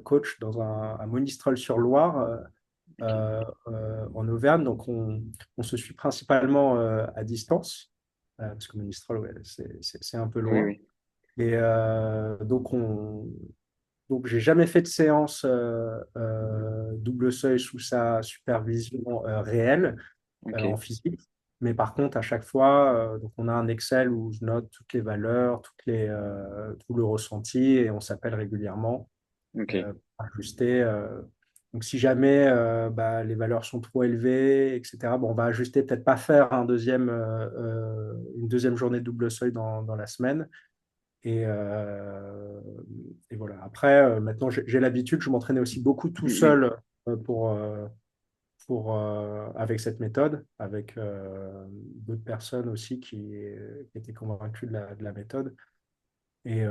coach dans à Monistrol-sur-Loire, Ok. en Auvergne. Donc, on se suit principalement à distance, parce que Monistrol, ouais, c'est un peu Oui, loin. oui. Et donc j'ai jamais fait de séance double seuil sous sa supervision réelle en Ok. physique. Mais par contre, à chaque fois, donc on a un Excel où je note toutes les valeurs, tout le ressenti, et on s'appelle régulièrement Ok. pour ajuster. Donc si jamais bah, les valeurs sont trop élevées, etc., bon, on va ajuster, peut-être pas faire une deuxième journée de double seuil dans la semaine. Et, euh, et voilà. Après, maintenant, j'ai l'habitude, je m'entraînais aussi beaucoup tout Mhm. seul avec cette méthode, avec d'autres personnes aussi qui étaient convaincues de la méthode. Et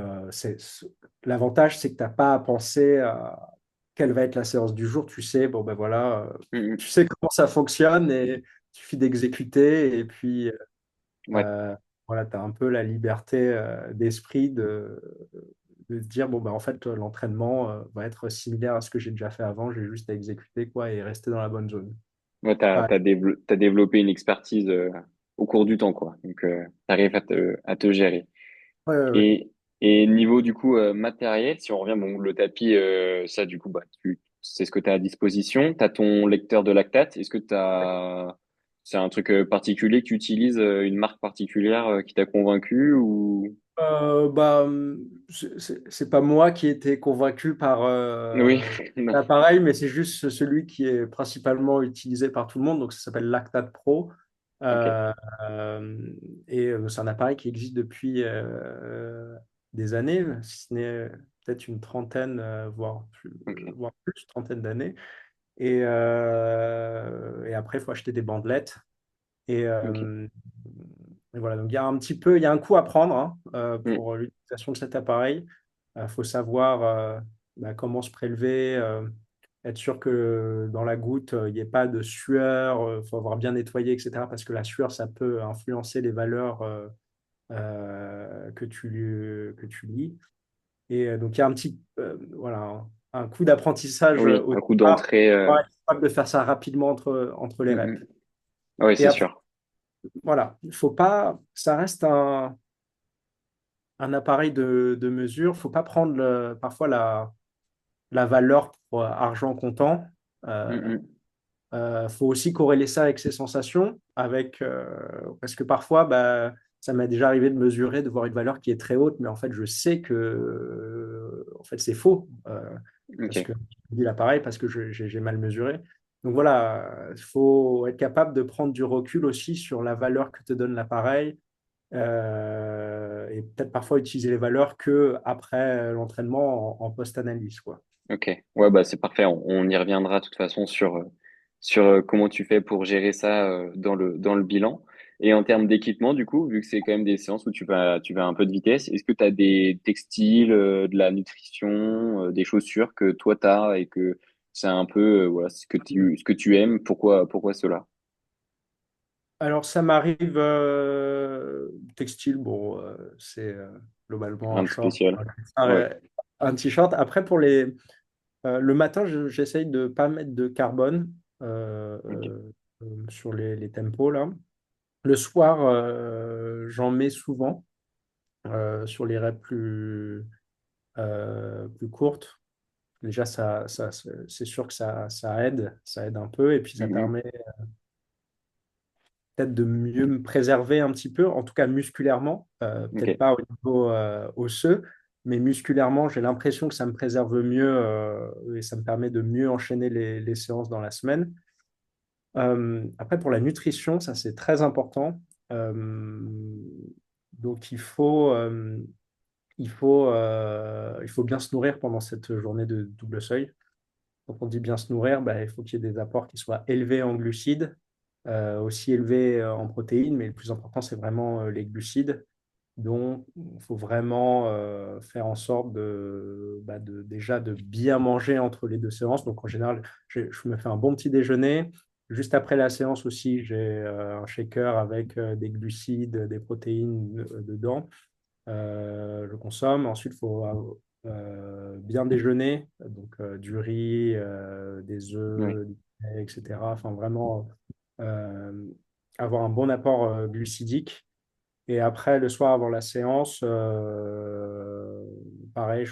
l'avantage, c'est que tu n'as pas à penser à quelle va être la séance du jour. Tu sais, bon ben voilà, Mhm. tu sais comment ça fonctionne et il suffit d'exécuter. Et puis, Ouais, euh, voilà, tu as un peu la liberté d'esprit de se dire, bon ben en fait, l'entraînement va être similaire à ce que j'ai déjà fait avant. J'ai juste à exécuter quoi et rester dans la bonne zone. ouais, Ouais, t'as développé une expertise au cours du temps, quoi. Donc, t'arrives à te gérer. ouais, ouais, ouais. Et, et niveau du coup matériel, si on revient, bon, le tapis, ça du coup, bah, c'est ce que tu as à disposition. Tu as ton lecteur de lactate. Est-ce que c'est un truc particulier que tu utilises, une marque particulière qui t'a convaincu ou... C'est pas moi qui ai été convaincu par Oui, non. l'appareil, mais c'est juste celui qui est principalement utilisé par tout le monde. Donc, ça s'appelle Lactate Pro. Ok, Euh, c'est un appareil qui existe depuis des années, si ce n'est peut-être une trentaine, ok, voire plus, trentaine d'années. Et après, il faut acheter des bandelettes. Et, ok. euh, et voilà, donc il y a un petit peu, il y a un coup à prendre hein, Mm, pour l'utilisation de cet appareil. Il faut savoir comment se prélever, être sûr que dans la goutte, il n'y ait pas de sueur, il faut avoir bien nettoyé, etc. Parce que la sueur, ça peut influencer les valeurs que tu lis. Et donc il y a un petit, voilà, un coup d'apprentissage oui, au un coup départ d'entrée. pour être capable de faire ça rapidement entre les Mm, reps. mm. Oui, Et c'est après, sûr. voilà, il faut pas, ça reste un appareil de mesure. Il faut pas prendre parfois la valeur pour argent comptant. Mm, Euh, mm. faut aussi corréler ça avec ses sensations, parce que parfois, bah, ça m'est déjà arrivé de mesurer, de voir une valeur qui est très haute, mais en fait, je sais que en fait, c'est faux, parce Ok. que je dis l'appareil, parce que j'ai mal mesuré. Donc voilà, il faut être capable de prendre du recul aussi sur la valeur que te donne l'appareil, et peut-être parfois utiliser les valeurs que après l'entraînement en post-analyse, quoi. Ok, ouais, bah c'est parfait. On y reviendra de toute façon sur comment tu fais pour gérer ça dans le bilan. Et en termes d'équipement, du coup, vu que c'est quand même des séances où tu vas un peu de vitesse, est-ce que tu as des textiles, de la nutrition, des chaussures que toi tu as et que c'est un peu voilà, ce que tu aimes, pourquoi cela? Alors, ça m'arrive textile, bon, c'est globalement un Rien de short, spécial. Ouais, un t-shirt. Après, le matin, j'essaye de ne pas mettre de carbone ok. sur les tempos, là. Le soir, j'en mets souvent sur les reps plus courtes. Déjà, c'est sûr que ça aide un peu, et puis ça Mhm. permet peut-être de mieux me préserver un petit peu, en tout cas musculairement, Ok, peut-être pas au niveau osseux, mais musculairement, j'ai l'impression que ça me préserve mieux et ça me permet de mieux enchaîner les séances dans la semaine. Après, pour la nutrition, ça c'est très important. Euh, donc il faut bien se nourrir pendant cette journée de double seuil. Quand on dit bien se nourrir, bah, il faut qu'il y ait des apports qui soient élevés en glucides, aussi élevés en protéines, mais le plus important, c'est vraiment les glucides. Donc, il faut vraiment faire en sorte déjà de bien manger entre les deux séances. Donc, en général, je me fais un bon petit déjeuner. Juste après la séance aussi, j'ai un shaker avec des glucides, des protéines dedans. Je consomme. Ensuite, il faut bien déjeuner, donc du riz, des oui, œufs, du lait, etc. Enfin, vraiment euh, avoir un bon apport glucidique. Et après, le soir avant la séance, pareil,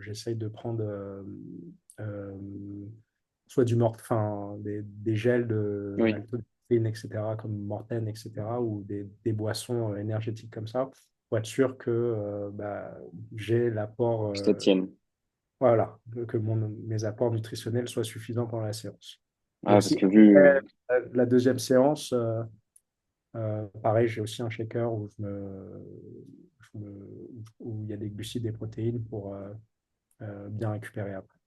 j'essaye de prendre euh, soit enfin, des gels de oui, maltodextrine, etc., comme Morten, etc., ou des boissons énergétiques comme ça, pour être sûr que j'ai l'apport, que ça tienne. voilà, que mes apports nutritionnels soient suffisants pendant la séance. Et Ah, parce aussi, que après vu... la deuxième séance, Pareil, j'ai aussi un shaker où il y a des glucides et protéines pour bien récupérer après.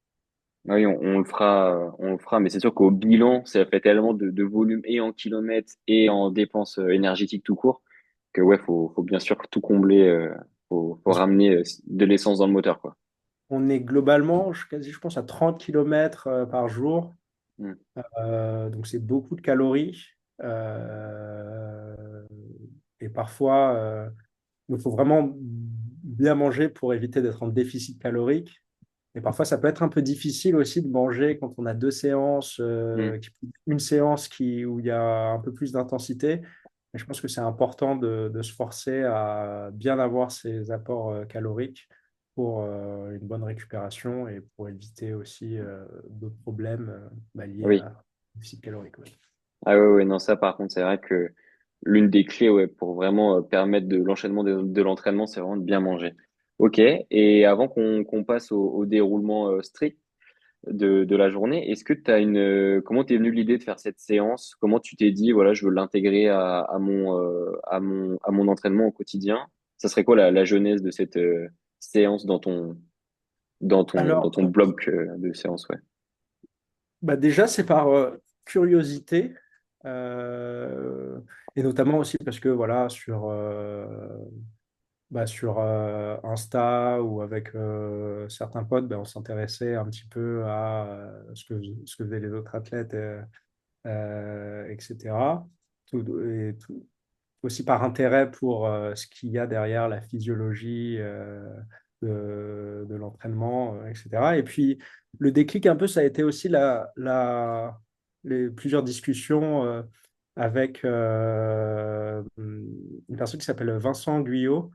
Oui, on le fera, mais c'est sûr qu'au bilan, ça fait tellement de volume et en kilomètres et en dépenses énergétiques tout court que ouais, faut bien sûr tout combler, faut Parce ramener de l'essence dans le moteur, quoi. qu'on est globalement, je pense, à 30 km par jour. Mm. Donc, c'est beaucoup de calories. Euh, et parfois, il faut vraiment bien manger pour éviter d'être en déficit calorique. Et parfois, ça peut être un peu difficile aussi de manger quand on a deux séances, Mm. une séance où il y a un peu plus d'intensité. Mais je pense que c'est important de se forcer à bien avoir ces apports caloriques pour une bonne récupération et pour éviter aussi d'autres problèmes liés Oui. à déficit calorique. Ouais. Ah ouais, ouais, non, ça par contre, c'est vrai que l'une des clés ouais, pour vraiment permettre de l'enchaînement de l'entraînement, c'est vraiment de bien manger. Ok, et avant qu'on passe au déroulement strict de la journée, est-ce que tu as comment t'es venue l'idée de faire cette séance? Comment tu t'es dit, voilà, je veux l'intégrer à mon entraînement au quotidien? Ça serait quoi la genèse de cette séance dans Alors, ton bloc de séance, ouais. déjà, c'est par curiosité, euh, et notamment aussi parce que voilà, sur Insta ou avec certains potes, on s'intéressait un petit peu à ce que faisaient les autres athlètes, etc. Aussi par intérêt pour ce qu'il y a derrière la physiologie de l'entraînement, etc. Et puis, le déclic un peu, ça a été aussi les plusieurs discussions avec une personne qui s'appelle Vincent Guyot.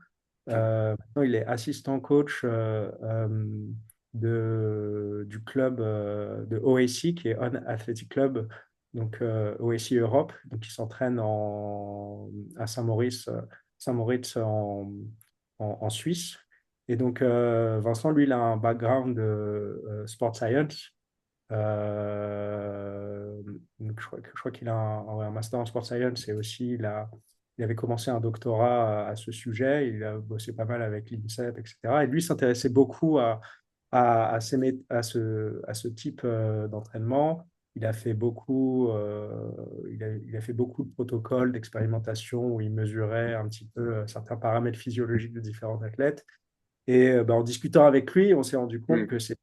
Maintenant, il est assistant coach du club de OAC, qui est On Athletic Club, donc OAC Europe, donc qui s'entraîne à Saint-Moritz en Suisse. Et donc, Vincent, lui, il a un background de sport science. Euh, donc je crois qu'il a ouais, un master en sport science et aussi il avait commencé un doctorat à ce sujet. Il a bossé pas mal avec l'INSEP, etc. Et lui s'intéressait beaucoup à ce type d'entraînement. Il a fait beaucoup, il a fait beaucoup de protocoles d'expérimentation où il mesurait un petit peu certains paramètres physiologiques de différents athlètes. Et en discutant avec lui, on s'est rendu compte Hmm. que c'était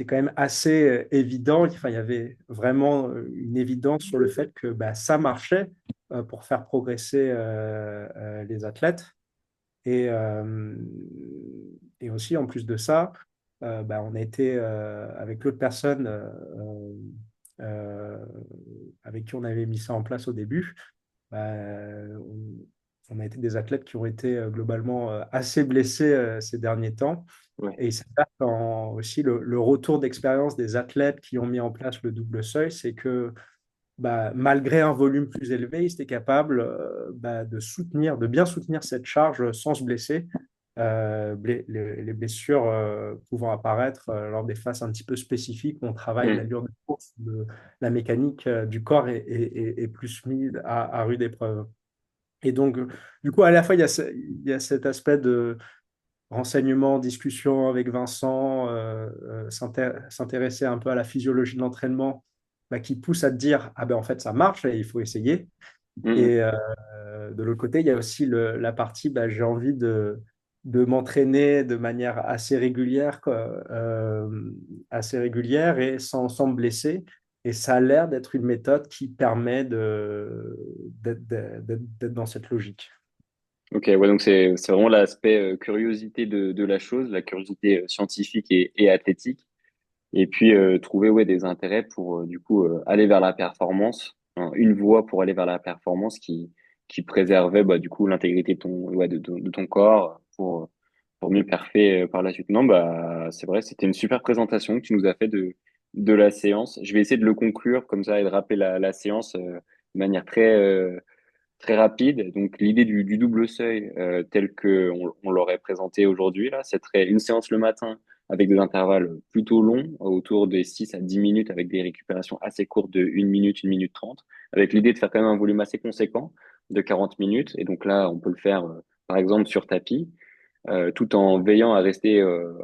quand même assez évident. Enfin, il y avait vraiment une évidence sur le fait que ça marchait pour faire progresser les athlètes. Et, euh, et aussi, en plus de ça, on a été avec l'autre personne euh, avec qui on avait mis ça en place au début. On a été des athlètes qui ont été globalement assez blessés ces derniers temps. Ouais. Et il s'avère aussi le retour d'expérience des athlètes qui ont mis en place le double seuil, c'est que malgré un volume plus élevé, ils étaient capables de bien soutenir cette charge sans se blesser. Les blessures pouvant apparaître lors des phases un petit peu spécifiques où on travaille Hmm. l'allure de course, la mécanique du corps est plus mise à rude épreuve. Et donc, du coup, à la fois, il y a cet aspect de renseignement, discussion avec Vincent, s'intéresser un peu à la physiologie de l'entraînement, qui pousse à te dire, ah ben en fait, ça marche et il faut essayer. Hmm. Et de l'autre côté, il y a aussi la partie, j'ai envie de m'entraîner de manière assez régulière et sans me blesser. Et ça a l'air d'être une méthode qui permet d'être dans cette logique. Ok, ouais, donc c'est vraiment l'aspect curiosité de la chose, la curiosité scientifique et athlétique, et puis trouver ouais des intérêts pour du coup aller vers la performance, hein, une voie pour aller vers la performance qui préservait bah du coup l'intégrité de de ton corps pour mieux perfer par la suite. Non, bah c'est vrai, c'était une super présentation que tu nous as fait de la séance. Je vais essayer de le conclure comme ça et de rappeler la séance de manière très rapide. Donc, l'idée du double seuil, tel que on l'aurait présenté aujourd'hui, là, ce serait une séance le matin avec des intervalles plutôt longs, autour des 6 à 10 minutes, avec des récupérations assez courtes de 1 minute 30, avec l'idée de faire quand même un volume assez conséquent de 40 minutes. Et donc là, on peut le faire, par exemple, sur tapis, tout en veillant à rester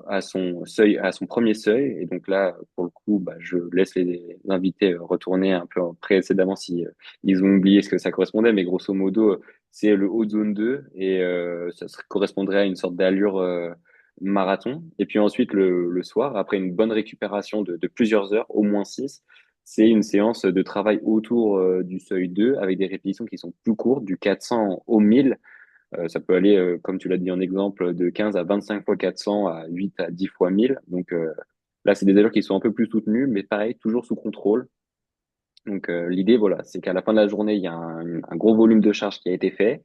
à son seuil, à son premier seuil. Et donc là, pour le coup, bah, je laisse les invités retourner un peu précédemment si ils ont oublié ce que ça correspondait, mais grosso modo, c'est le haut de zone 2 et correspondrait à une sorte d'allure marathon. Et puis ensuite, le soir, après une bonne récupération de plusieurs heures, au moins 6, c'est une séance de travail autour du seuil 2 avec des répétitions qui sont plus courtes, du 400 au 1000. Ça peut aller, comme tu l'as dit en exemple, de 15 à 25 fois 400 à 8 à 10 fois 1000. Donc là, c'est des allures qui sont un peu plus soutenues, mais pareil, toujours sous contrôle. Donc l'idée, voilà, c'est qu'à la fin de la journée, il y a un gros volume de charge qui a été fait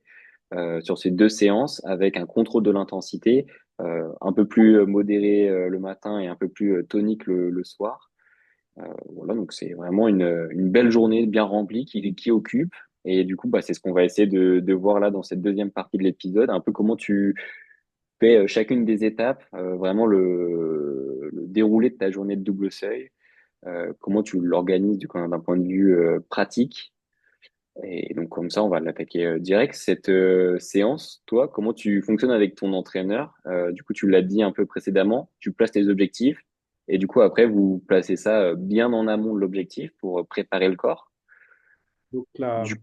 sur ces deux séances avec un contrôle de l'intensité un peu plus modéré le matin et un peu plus tonique le soir. Voilà, donc c'est vraiment une belle journée bien remplie qui occupe. Et du coup, bah, c'est ce qu'on va essayer de voir là dans cette deuxième partie de l'épisode, un peu comment tu fais chacune des étapes, vraiment le déroulé de ta journée de double seuil, comment tu l'organises du coup d'un point de vue pratique. Et donc comme ça, on va l'attaquer direct. Cette séance, toi, comment tu fonctionnes avec ton entraîneur? Du coup, tu l'as dit un peu précédemment, tu places tes objectifs et du coup, après, vous placez ça bien en amont de l'objectif pour préparer le corps. Donc là, Du...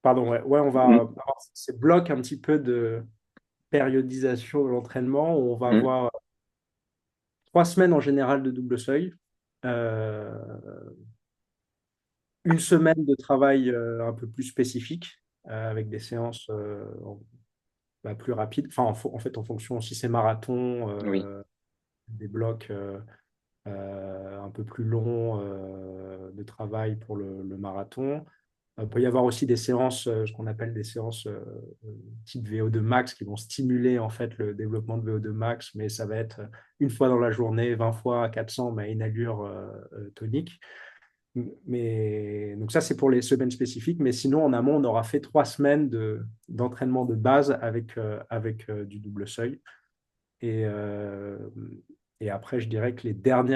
pardon, ouais, on va Mm, avoir ces blocs un petit peu de périodisation de l'entraînement où on va mm, avoir 3 semaines en général de double seuil, euh, une semaine de travail un peu plus spécifique avec des séances plus rapides. Enfin, en fait, en fonction si c'est marathon, oui. des blocs un peu plus longs de travail pour le marathon. Il peut y avoir aussi des séances, ce qu'on appelle des séances type VO2 max, qui vont stimuler en fait le développement de VO2 max, mais ça va être une fois dans la journée, 20 fois à 400, mais à une allure tonique. Mais, donc ça, c'est pour les semaines spécifiques. Mais sinon, en amont, on aura fait 3 semaines d'entraînement de base avec du double seuil. Et, euh, et après, je dirais que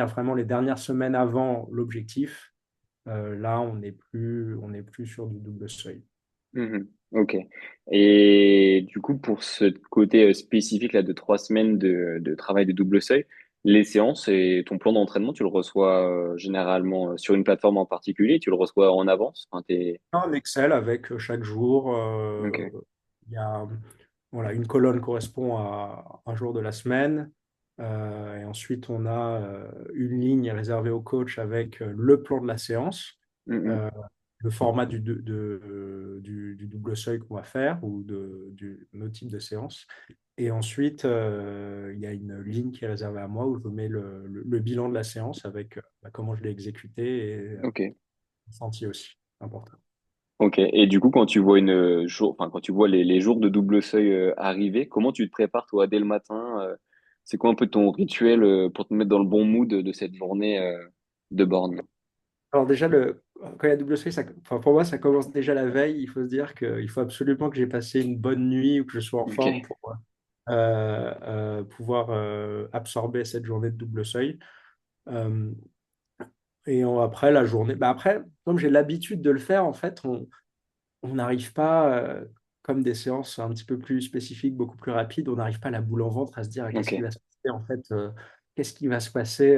vraiment les dernières semaines avant l'objectif, là, on n'est plus sur du double seuil. Mhm. Ok. Et du coup, pour ce côté spécifique là de 3 semaines de travail de double seuil, les séances et ton plan d'entraînement, tu le reçois généralement sur une plateforme en particulier, tu le reçois en avance. Enfin, Un Excel avec chaque jour, Ok. il y a voilà, une colonne correspond à un jour de la semaine. Et ensuite, on a une ligne réservée au coach avec le plan de la séance, Mhm. euh, le format du double seuil qu'on va faire ou nos types de séances. Et ensuite, il y a une ligne qui est réservée à moi où je mets le bilan de la séance avec comment je l'ai exécuté et Ok. ressenti aussi. Important. Ok. Et du coup, quand tu vois enfin, quand tu vois les jours de double seuil arriver, comment tu te prépares toi dès le matin? C'est quoi un peu ton rituel pour te mettre dans le bon mood de cette journée de borne? Alors déjà, quand il y a double seuil, enfin, pour moi, ça commence déjà la veille. Il faut se dire qu'il faut absolument que j'ai passé une bonne nuit ou que je sois en Ok. forme pour pouvoir absorber cette journée de double seuil. Euh, après, la journée, après, comme j'ai l'habitude de le faire, en fait, on n'arrive pas, comme des séances un petit peu plus spécifiques, beaucoup plus rapides, on n'arrive pas à la boule en ventre à se dire ah, qu'est-ce qui Ok. va se passer en fait, qu'est-ce qui va se passer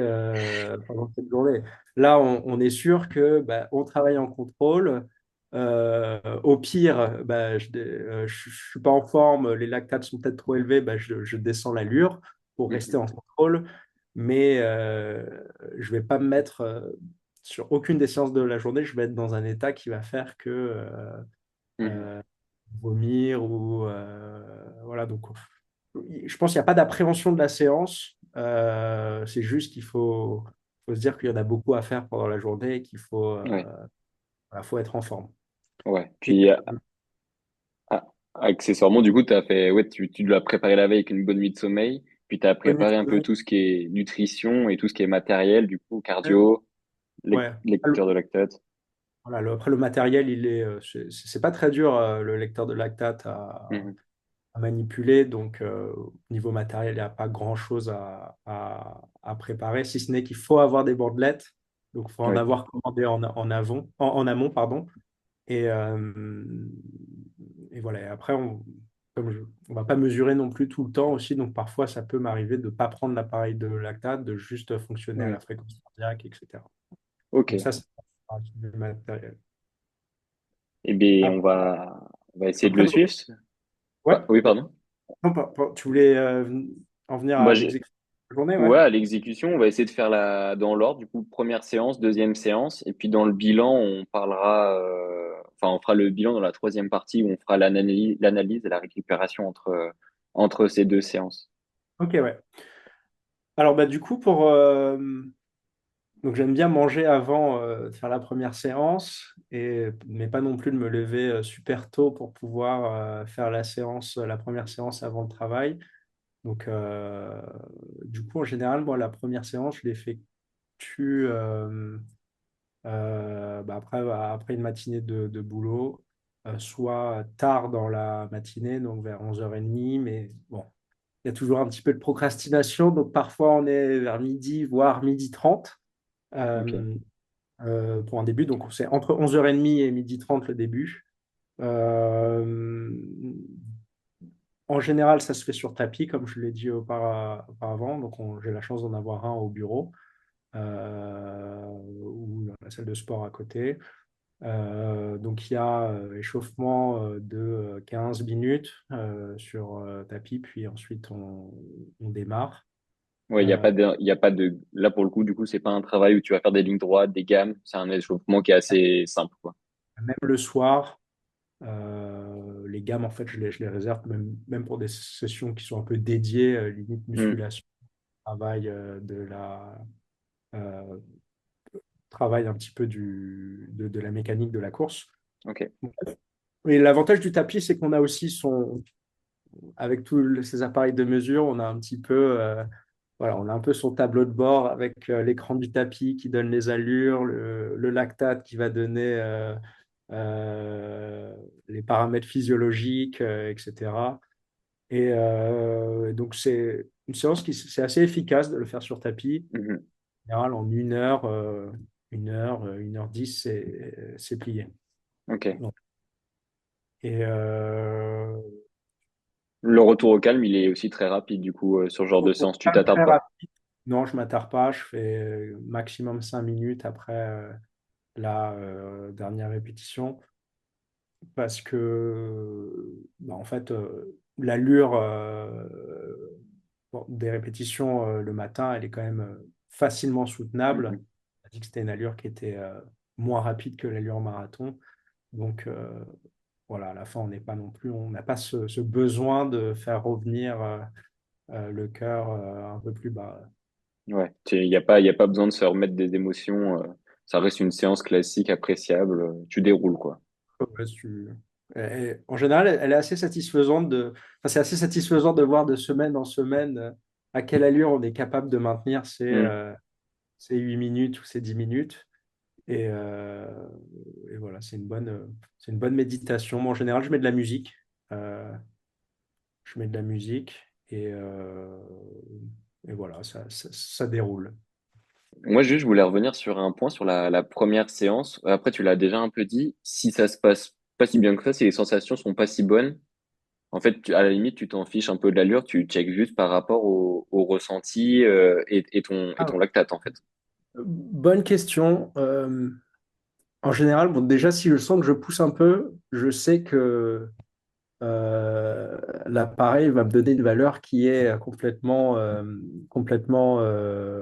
pendant cette journée. Là, on est sûr que on travaille en contrôle. Au pire, je ne suis pas en forme, les lactates sont peut-être trop élevés, je descends l'allure pour rester Mhm. en contrôle, mais je ne vais pas me mettre sur aucune des séances de la journée, je vais être dans un état qui va faire que Mhm. euh, vomir ou voilà. Donc, je pense qu'il n'y a pas d'appréhension de la séance. C'est juste qu'il faut se dire qu'il y en a beaucoup à faire pendant la journée et qu'il Ouais. voilà, faut être en forme. Ouais. Et Puis ah, accessoirement, du coup, ouais, tu l'as préparé la veille avec une bonne nuit de sommeil, puis tu as bonne nuit préparé un de peu sommeil. tout ce qui est nutrition et tout ce qui est matériel, du coup, cardio, Ouais. lecteur de lactate. Voilà, après, le matériel, c'est pas très dur, le lecteur de lactate à manipuler. Donc, au niveau matériel, il n'y a pas grand-chose à préparer, si ce n'est qu'il faut avoir des bandelettes. Donc, il faut en Oui. avoir commandé en amont, pardon. Et, euh, et voilà. Et après, on va pas mesurer non plus tout le temps aussi. Donc, parfois, ça peut m'arriver de ne pas prendre l'appareil de lactate, de juste fonctionner à la Oui. fréquence cardiaque, etc. Ok. Donc, ça, c'est du matériel. Eh bien, Ap- on va essayer de Après, le donc, suivre. ouais. Oui, pardon. Non, tu voulais en venir Bah, à l'exécution de la journée, ouais. ouais, à l'exécution, on va essayer de faire dans l'ordre. Du coup, première séance, deuxième séance. Et puis, dans le bilan, on parlera, enfin, on fera le bilan dans la troisième partie où on fera l'analyse et la récupération entre ces deux séances. Ok, ouais. Alors, bah, du coup, donc j'aime bien manger avant de faire la première séance, mais pas non plus de me lever super tôt pour pouvoir faire la première séance avant le travail. Donc, du coup, en général, moi, la première séance, je l'effectue après une matinée de boulot, soit tard dans la matinée, donc vers 11h30, mais bon, il y a toujours un petit peu de procrastination, donc parfois on est vers midi, voire midi 30 Ok. euh, pour un début. Donc c'est entre 11h30 et midi 30 le début. Euh, En général, ça se fait sur tapis, comme je l'ai dit auparavant. Donc j'ai la chance d'en avoir un au bureau ou dans la salle de sport à côté. Donc il y a échauffement de 15 minutes sur tapis, puis ensuite on démarre. Ouais, Euh, il y a pas de, là pour le coup, du coup, c'est pas un travail où tu vas faire des lignes droites, des gammes. C'est un échauffement qui est assez simple, quoi. Même le soir, les gammes, en fait, je les réserve même pour des sessions qui sont un peu dédiées, limite Hmm. musculation, travail, euh, travail un petit peu de la mécanique de la course. Ok. Et l'avantage du tapis, c'est qu'on a aussi avec tous ces appareils de mesure, on a un petit peu, voilà, on a un peu son tableau de bord avec l'écran du tapis qui donne les allures, le lactate qui va donner les paramètres physiologiques, etc. Donc, c'est une séance c'est assez efficace de le faire sur tapis. Mhm. En général, en 1 heure, 1h10, c'est plié. Ok. Donc, et Le retour au calme, il est aussi très rapide, du coup, sur ce genre de séance. Tu t'attardes très pas. rapide. Non, je ne m'attarde pas. Je fais maximum 5 minutes après la dernière répétition parce que, bah, en fait, l'allure des répétitions le matin, elle est quand même facilement soutenable. Mhm. On a dit que c'était une allure qui était moins rapide que l'allure marathon. Donc, voilà, à la fin, on n'a pas ce besoin de faire revenir le cœur un peu plus bas. Ouais. Il y a pas besoin de se remettre des émotions. Ça reste une séance classique, appréciable. Tu déroules, quoi. Ouais, en général, elle est assez satisfaisante enfin, c'est assez satisfaisant de voir de semaine en semaine à quelle allure on est capable de maintenir Hmm. ces 8 minutes ou ces 10 minutes. Et, euh, et voilà, c'est une bonne méditation. Moi, en général, je mets de la musique. Euh, je mets de la musique et voilà, ça déroule. Moi, juste, je voulais revenir sur un point sur la première séance. Après, tu l'as déjà un peu dit. Si ça se passe pas si bien que ça, si les sensations sont pas si bonnes, en fait, à la limite, tu t'en fiches un peu de l'allure, tu checkes juste par rapport au ressenti et Ah, ton lactate, en fait. bonne question. En général, bon, déjà, si je sens que je pousse un peu, je sais que l'appareil va me donner une valeur qui est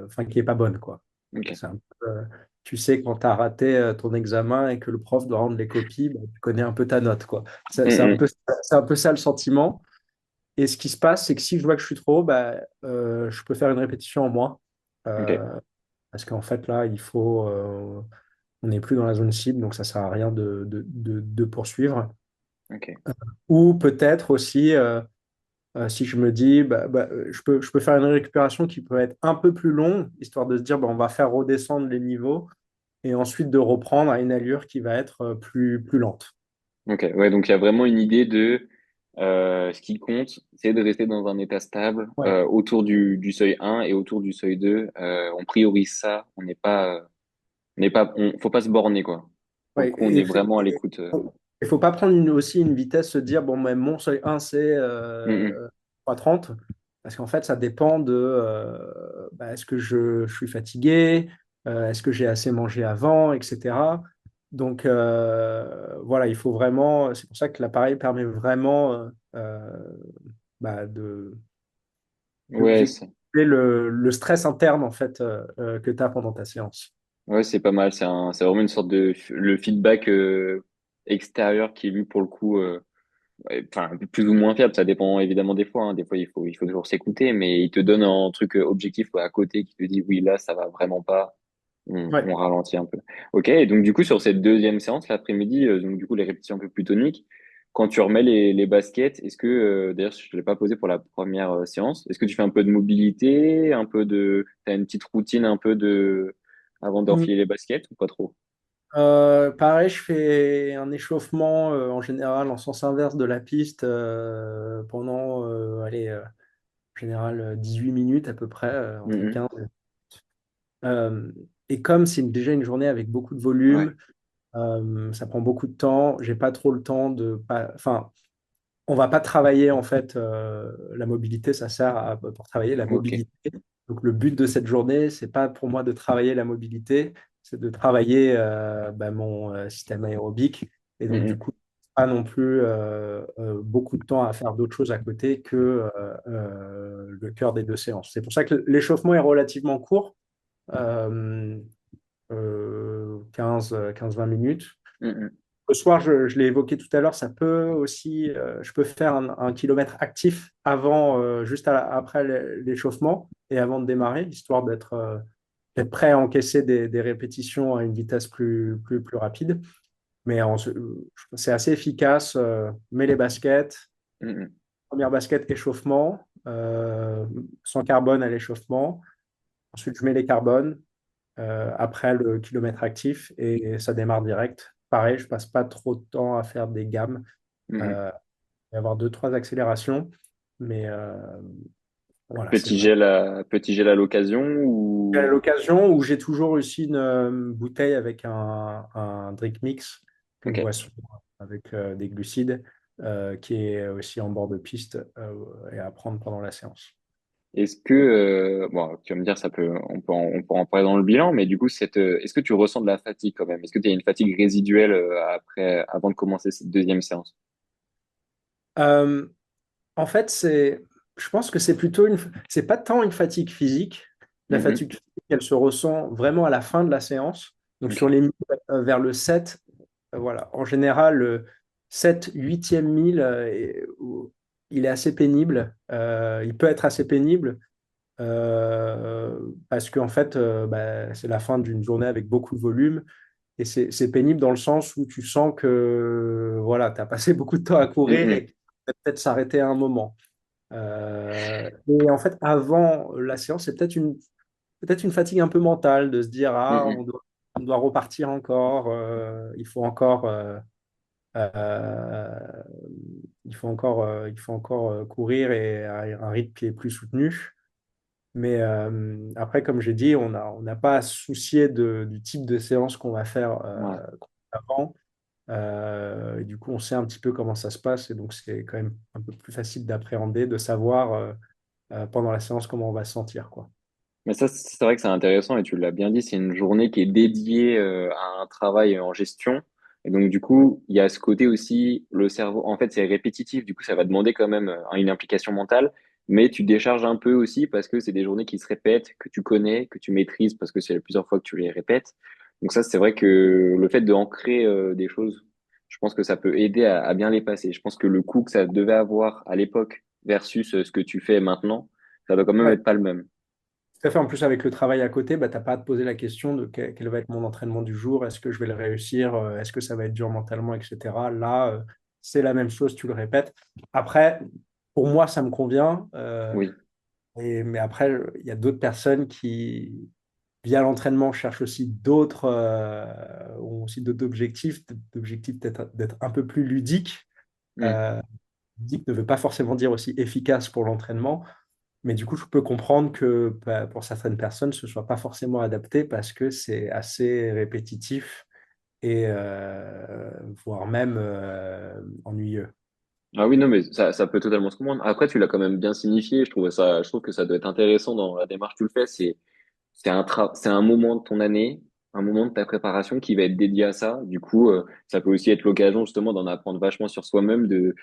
enfin, qui est pas bonne, quoi. Ok. C'est un peu, tu sais, quand tu as raté ton examen et que le prof doit rendre les copies, bah, tu connais un peu ta note, quoi. Mm, C'est un peu ça le sentiment. Et ce qui se passe, c'est que si je vois que je suis trop haut, bah, je peux faire une répétition en moins. ok. Euh, Parce qu'en fait, là, on n'est plus dans la zone cible, donc ça sert à rien de poursuivre. Ok. Ou peut-être aussi, si je me dis, je peux faire une récupération qui peut être un peu plus longue, histoire de se dire, bah, on va faire redescendre les niveaux et ensuite de reprendre à une allure qui va être plus lente. Ok. Ouais, donc il y a vraiment une idée de Ce qui compte, c'est de rester dans un état stable Ouais. autour du seuil 1 et autour du seuil 2. On priorise ça. Faut pas se borner, quoi. Pour le Ouais. coup, on est vraiment à l'écoute. Il faut pas prendre aussi une vitesse, se dire, bon, mais mon seuil 1, c'est Mm, 3,30, parce qu'en fait, ça dépend de bah, est-ce que je suis fatigué, est-ce que j'ai assez mangé avant, etc. Donc, voilà, il faut vraiment, c'est pour ça que l'appareil permet vraiment bah, Ouais, d'objectiver le stress interne, en fait, que tu as pendant ta séance. ouais, c'est pas mal. C'est vraiment une sorte le feedback extérieur qui est lui pour le coup, ouais, enfin plus ou moins fiable. Ça dépend évidemment des fois, hein. Des fois, il faut toujours s'écouter, mais il te donne un truc objectif quoi, à côté qui te dit oui, là, ça va vraiment pas. Ouais. On ralentit un peu. Ok. Et donc du coup, sur cette deuxième séance l'après-midi, donc du coup les répétitions un peu plus toniques. Quand tu remets les baskets, est-ce que d'ailleurs je ne l'ai pas posé pour la première séance, est-ce que tu fais un peu de mobilité, t'as une petite routine un peu de avant d'enfiler les baskets ou pas trop? Pareil, je fais un échauffement en général en sens inverse de la piste pendant allez, en général 18 minutes à peu près, entre Mhm. 15. Euh, et comme c'est déjà une journée avec beaucoup de volume, Ouais. ça prend beaucoup de temps, j'ai pas trop le temps de pas, enfin, on va pas travailler en fait la mobilité, ça sert pour travailler la Ok. mobilité. Donc le but de cette journée, c'est pas pour moi de travailler la mobilité, c'est de travailler bah, mon système aérobique. Et donc du Mhm. coup, pas non plus beaucoup de temps à faire d'autres choses à côté que le cœur des deux séances. C'est pour ça que l'échauffement est relativement court, euh, 15-20 minutes. Mhm. Le soir, je l'ai évoqué tout à l'heure, ça peut aussi, je peux faire un kilomètre actif avant, juste après l'échauffement et avant de démarrer, histoire d'être prêt à encaisser des répétitions à une vitesse plus rapide. Mais c'est assez efficace. Mets les baskets, Mhm. première basket échauffement, sans carbone à l'échauffement. Ensuite, je mets les carbones après le kilomètre actif et ça démarre direct. Pareil, je passe pas trop de temps à faire des gammes, Mhm. euh, et avoir deux, trois accélérations. Mais voilà, c'est vrai. Petit gel à l'occasion À ou l'occasion où j'ai toujours aussi une bouteille avec un drink mix, une ok. boisson avec des glucides, qui est aussi en bord de piste et à prendre pendant la séance. Est-ce que bon, tu vas me dire on peut en parler dans le bilan, mais du coup est-ce que tu ressens de la fatigue quand même? Est-ce que tu as une fatigue résiduelle avant de commencer cette deuxième séance? Euh, En fait, je pense que c'est pas tant une fatigue physique. La Mhm. fatigue physique, elle se ressent vraiment à la fin de la séance. Donc, Ok. sur les milles, vers le 7, voilà. En général, le 7, 8e mille, il est assez pénible. Il peut être assez pénible parce qu'en fait, bah, c'est la fin d'une journée avec beaucoup de volume. Et c'est pénible dans le sens où tu sens que voilà, tu as passé beaucoup de temps à courir Mhm. et que tu vas peut-être s'arrêter à un moment. Et en fait, avant la séance, c'est peut-être une fatigue un peu mentale de se dire, ah, Mhm. on doit repartir encore, euh, il faut encore courir et à un rythme qui est plus soutenu. Mais après, comme j'ai dit, on n'a pas à se soucier du type de séance qu'on va faire Ouais. avant. Et du coup, on sait un petit peu comment ça se passe et donc c'est quand même un peu plus facile d'appréhender, de savoir pendant la séance comment on va se sentir, quoi. Mais ça, c'est vrai que c'est intéressant et tu l'as bien dit, c'est une journée qui est dédiée à un travail en gestion. Et donc, du coup, il y a ce côté aussi, le cerveau, en fait, c'est répétitif. Du coup, ça va demander quand même une implication mentale, mais tu décharges un peu aussi parce que c'est des journées qui se répètent, que tu connais, que tu maîtrises parce que c'est plusieurs fois que tu les répètes. Donc ça, c'est vrai que le fait d'ancrer des choses, je pense que ça peut aider à bien les passer. Je pense que le coût que ça devait avoir à l'époque versus ce que tu fais maintenant, ça doit quand même Ouais, être pas le même. tout à fait. En plus, avec le travail à côté, bah, tu n'as pas à te poser la question de quel va être mon entraînement du jour, est-ce que je vais le réussir, est-ce que ça va être dur mentalement, etc. Là, c'est la même chose, tu le répètes. Après, pour moi, ça me convient. Oui. Mais après, il y a d'autres personnes qui, via l'entraînement, cherchent aussi ont aussi d'autres objectifs, d'objectifs d'être un peu plus ludiques. Mm. Euh, physique ne veut pas forcément dire aussi efficace pour l'entraînement. Mais du coup, je peux comprendre que bah, pour certaines personnes, ce ne soit pas forcément adapté parce que c'est assez répétitif et voire même ennuyeux. Ah oui, non, mais ça peut totalement se comprendre. Après, tu l'as quand même bien signifié. Je trouve que ça doit être intéressant dans la démarche que tu le fais. C'est un moment de ton année, un moment de ta préparation qui va être dédié à ça. Du coup, ça peut aussi être l'occasion justement d'en apprendre vachement sur soi-même, de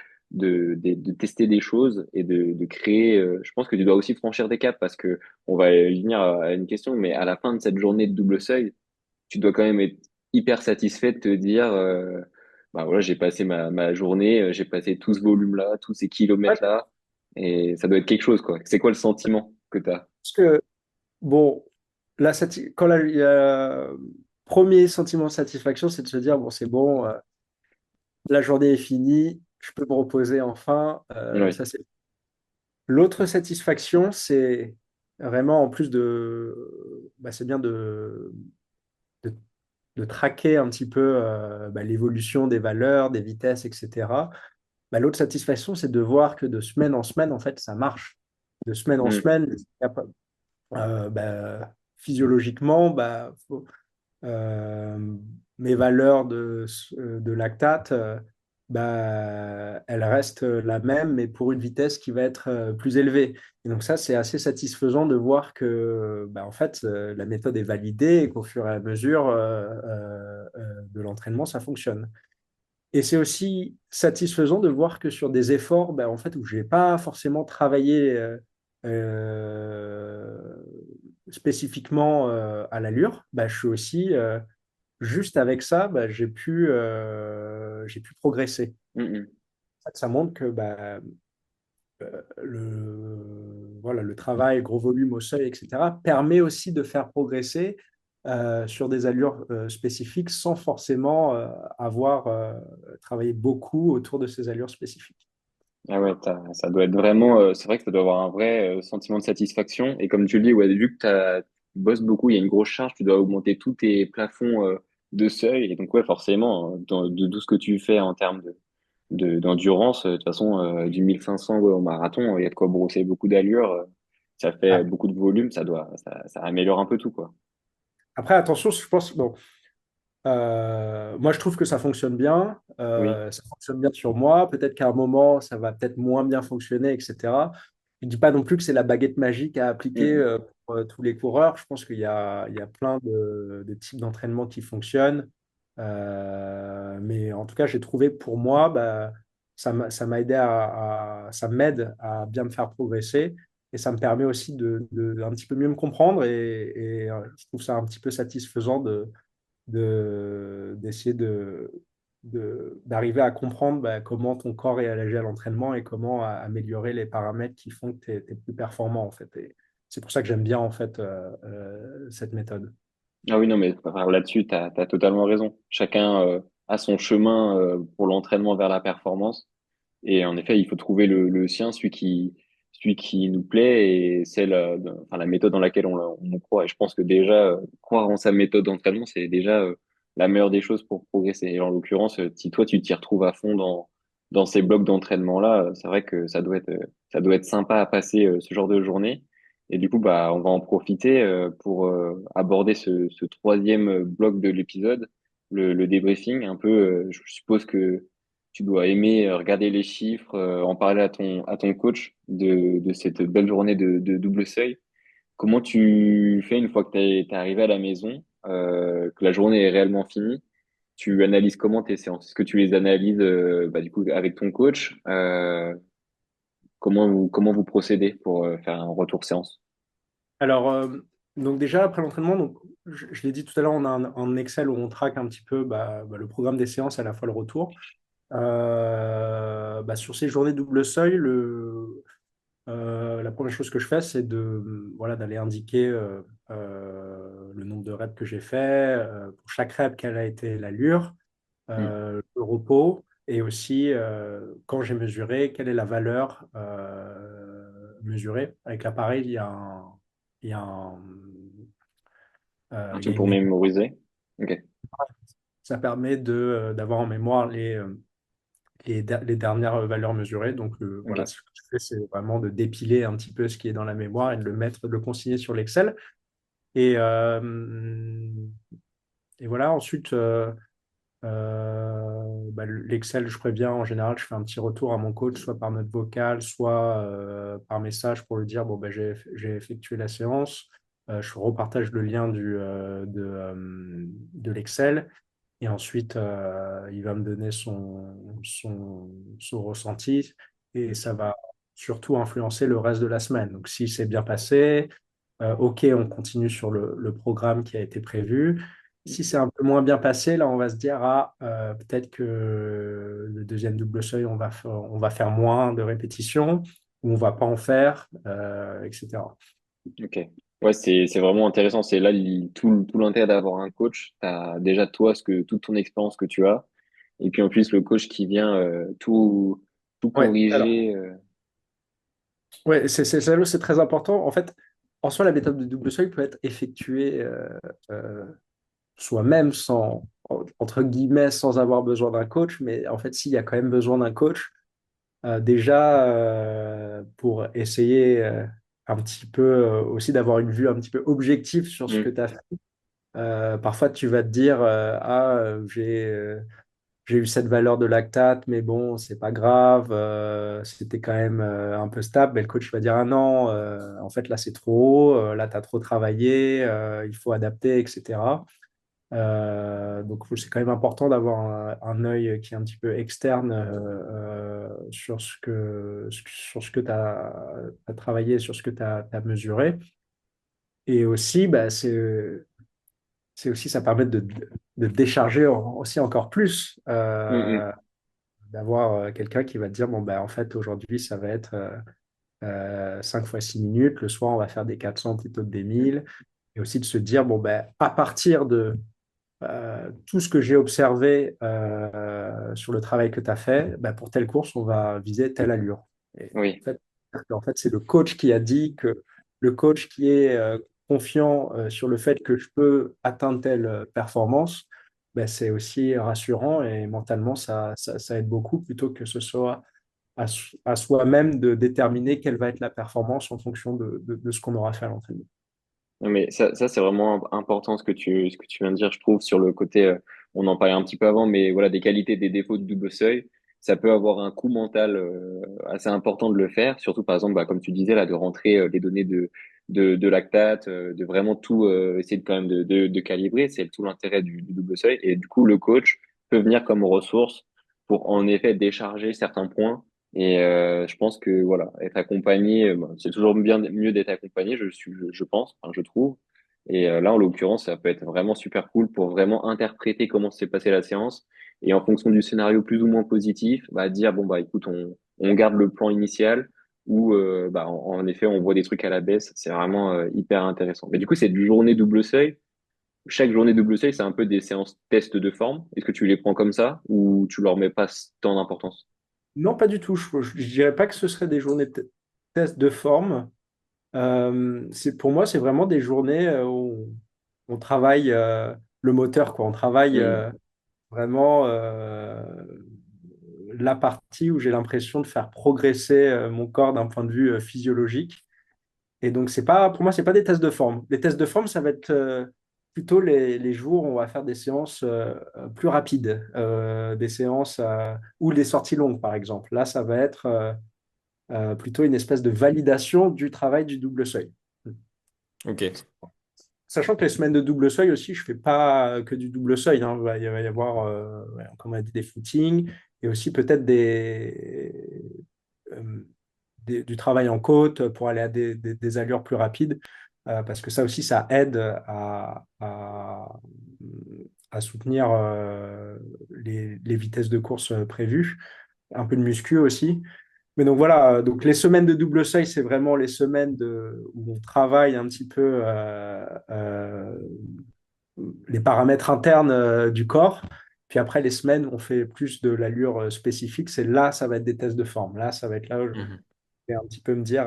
tester des choses et de créer. Je pense que tu dois aussi franchir des caps parce que on va y venir à une question, mais à la fin de cette journée de double seuil, tu dois quand même être hyper satisfait de te dire, bah voilà, j'ai passé ma journée, j'ai passé tout ce volume-là, tous ces Ouais, kilomètres-là, et ça doit être quelque chose, quoi. C'est quoi le sentiment que tu as? parce que, bon, quand premier sentiment de satisfaction, c'est de se dire, bon, c'est bon, la journée est finie, je peux me reposer enfin. Oui. Ça, c'est L'autre satisfaction, c'est vraiment en plus bah, c'est bien de, de traquer un petit peu bah, l'évolution des valeurs, des vitesses, etc. Bah, l'autre satisfaction, c'est de voir que de semaine en semaine, en fait, ça marche. De semaine en Mm. semaine, bah, physiologiquement, bah, euh, mes valeurs de lactate, bah, elles restent la même, mais pour une vitesse qui va être plus élevée. Et donc ça, c'est assez satisfaisant de voir que, bah, en fait, la méthode est validée et qu'au fur et à mesure de l'entraînement, ça fonctionne. Et c'est aussi satisfaisant de voir que sur des efforts, bah, en fait, où je n'ai pas forcément travaillé euh, spécifiquement à l'allure, bah, je suis aussi juste avec ça, bah, j'ai pu progresser. Mm, mm. Ça montre que bah, voilà, le travail, gros volume au seuil, etc., permet aussi de faire progresser sur des allures spécifiques sans forcément avoir travaillé beaucoup autour de ces allures spécifiques. Ah ouais, ça doit être vraiment, c'est vrai que ça doit avoir un vrai sentiment de satisfaction. Et comme tu le dis, ouais, vu que tu bosses beaucoup, il y a une grosse charge, tu dois augmenter tous tes plafonds de seuil. Et donc, ouais, forcément, de tout ce que tu fais en termes d'endurance, de toute façon, du 1500 ouais, au marathon, il y a de quoi brosser beaucoup d'allure. Ça fait Ouais. beaucoup de volume, ça améliore un peu tout, quoi. Après, attention, je pense, bon, moi, je trouve que ça fonctionne bien. Oui. Ça fonctionne bien sur moi. Peut-être qu'à un moment, ça va peut-être moins bien fonctionner, etc. Je ne dis pas non plus que c'est la baguette magique à appliquer Mm, pour tous les coureurs. Je pense il y a plein de types d'entraînement qui fonctionnent. Mais en tout cas, j'ai trouvé pour moi, bah, ça m'a aidé ça m'aide à bien me faire progresser. Et ça me permet aussi un petit peu mieux me comprendre. Je trouve ça un petit peu satisfaisant d'essayer d'arriver à comprendre bah, comment ton corps réagit à l'entraînement et comment améliorer les paramètres qui font que tu es plus performant en fait. Et c'est pour ça que j'aime bien en fait cette méthode. Ah oui, non, mais enfin, là-dessus, t'as totalement raison. Chacun a son chemin pour l'entraînement vers la performance. Et en effet, il faut trouver le sien, celui qui nous plaît et c'est enfin, la méthode dans laquelle on croit. Et je pense que déjà, croire en sa méthode d'entraînement, c'est déjà la meilleure des choses pour progresser. Et en l'occurrence, si toi, tu t'y retrouves à fond dans ces blocs d'entraînement-là, c'est vrai que ça doit être sympa à passer ce genre de journée. Et du coup, bah, on va en profiter pour aborder ce troisième bloc de l'épisode, le débriefing. Un peu, je suppose que tu dois aimer regarder les chiffres, en parler à ton coach de cette belle journée de double seuil. Comment tu fais une fois que t'es arrivé à la maison, que la journée est réellement finie? Tu analyses comment tes séances? Est-ce que tu les analyses bah, du coup avec ton coach? Comment vous procédez pour faire un retour séance? Alors, donc déjà après l'entraînement, donc, je l'ai dit tout à l'heure, on a un Excel où on traque un petit peu bah, le programme des séances et à la fois le retour. Bah, sur ces journées double seuil, la première chose que je fais, c'est voilà, d'aller indiquer le nombre de reps que j'ai fait, pour chaque rep, quelle a été l'allure, Hmm. le repos, et aussi quand j'ai mesuré, quelle est la valeur mesurée. Avec l'appareil, il y a Un il y a truc une pour méthode. mémoriser? Ok. Ça permet d'avoir en mémoire les dernières valeurs mesurées. Donc, voilà, Ok. ce que je fais, c'est vraiment de dépiler un petit peu ce qui est dans la mémoire et de le consigner sur l'Excel. Et, et voilà, ensuite, l'Excel, je préviens, en général, je fais un petit retour à mon coach, soit par note vocale, soit par message pour lui dire, bon, j'ai effectué la séance. Je repartage le lien de l'Excel. Et ensuite, il va me donner son ressenti et ça va surtout influencer le reste de la semaine. Donc, si c'est bien passé, OK, on continue sur le programme qui a été prévu. Si c'est un peu moins bien passé, là, on va se dire, ah, peut-être que le deuxième double seuil, on va faire moins de répétitions ou on va pas en faire, etc. Ok. Ouais, c'est vraiment intéressant. C'est là tout l'intérêt d'avoir un coach. Tu as déjà toi toute ton expérience que tu as. Et puis en plus, le coach qui vient tout Ouais, alors, corriger. ouais, c'est très important. En fait, en soi, la méthode de double seuil peut être effectuée euh, soi-même entre guillemets, sans avoir besoin d'un coach. Mais en fait, s'il y a quand même besoin d'un coach, déjà pour essayer un petit peu aussi d'avoir une vue un petit peu objective sur ce que Hmm. tu as fait. Parfois, tu vas te dire, j'ai eu cette valeur de lactate, mais bon, c'est pas grave, c'était quand même un peu stable. Mais le coach va dire, ah non, en fait, là, c'est trop haut, là, tu as trop travaillé, il faut adapter, etc. Donc, c'est quand même important d'avoir un œil qui est un petit peu externe sur sur ce que tu as travaillé, sur ce que tu as mesuré. Et aussi, c'est aussi, ça permet de décharger aussi encore plus, Hmm, hmm. d'avoir quelqu'un qui va te dire, bon, en fait, aujourd'hui, ça va être 5 fois 6 minutes. Le soir, on va faire des 400 plutôt que des 1000. Et aussi de se dire, bon, à partir de tout ce que j'ai observé sur le travail que tu as fait, pour telle course, on va viser telle allure. Et Oui. en fait, c'est le coach qui a dit que le coach qui est confiant sur le fait que je peux atteindre telle performance, c'est aussi rassurant et mentalement, ça aide beaucoup plutôt que ce soit à soi-même de déterminer quelle va être la performance en fonction de ce qu'on aura fait à l'entraînement. Non, mais ça c'est vraiment important ce que tu viens de dire, je trouve, sur le côté, on en parlait un petit peu avant, mais voilà, des qualités, des défauts de double seuil, ça peut avoir un coût mental assez important de le faire, surtout par exemple, comme tu disais là, de rentrer les données de lactate, de vraiment tout essayer de quand même de calibrer, c'est tout l'intérêt du double seuil, et du coup, le coach peut venir comme ressource pour en effet décharger certains points. Et je pense que voilà, être accompagné, c'est toujours bien mieux d'être accompagné, je pense, enfin, je trouve. Et là, en l'occurrence, ça peut être vraiment super cool pour vraiment interpréter comment s'est passée la séance et en fonction du scénario plus ou moins positif, dire bon écoute, on garde le plan initial ou en effet on voit des trucs à la baisse. C'est vraiment hyper intéressant. Mais du coup, c'est du journée double seuil. Chaque journée double seuil, c'est un peu des séances test de forme. Est-ce que tu les prends comme ça ou tu leur mets pas tant d'importance? Non, pas du tout. Je dirais pas que ce serait des journées de test de forme. Pour moi, c'est vraiment des journées où on travaille le moteur, quoi. On travaille Hmm. vraiment la partie où j'ai l'impression de faire progresser mon corps d'un point de vue physiologique. Et donc, pour moi, c'est pas des tests de forme. Les tests de forme, ça va être plutôt les jours où on va faire des séances plus rapides, des séances ou des sorties longues, par exemple. Là, ça va être plutôt une espèce de validation du travail du double seuil. Ok. Sachant que les semaines de double seuil aussi, je ne fais pas que du double seuil, hein. Il va y avoir, comme on a dit, des footings et aussi peut-être euh, du travail en côte pour aller à des allures plus rapides, parce que ça aussi, ça aide à soutenir les vitesses de course prévues. Un peu de muscu aussi. Mais donc voilà, donc les semaines de double seuil, c'est vraiment les semaines où on travaille un petit peu les paramètres internes du corps. Puis après, les semaines où on fait plus de l'allure spécifique, c'est là, ça va être des tests de forme. Là, ça va être là où je Mhm. vais un petit peu me dire,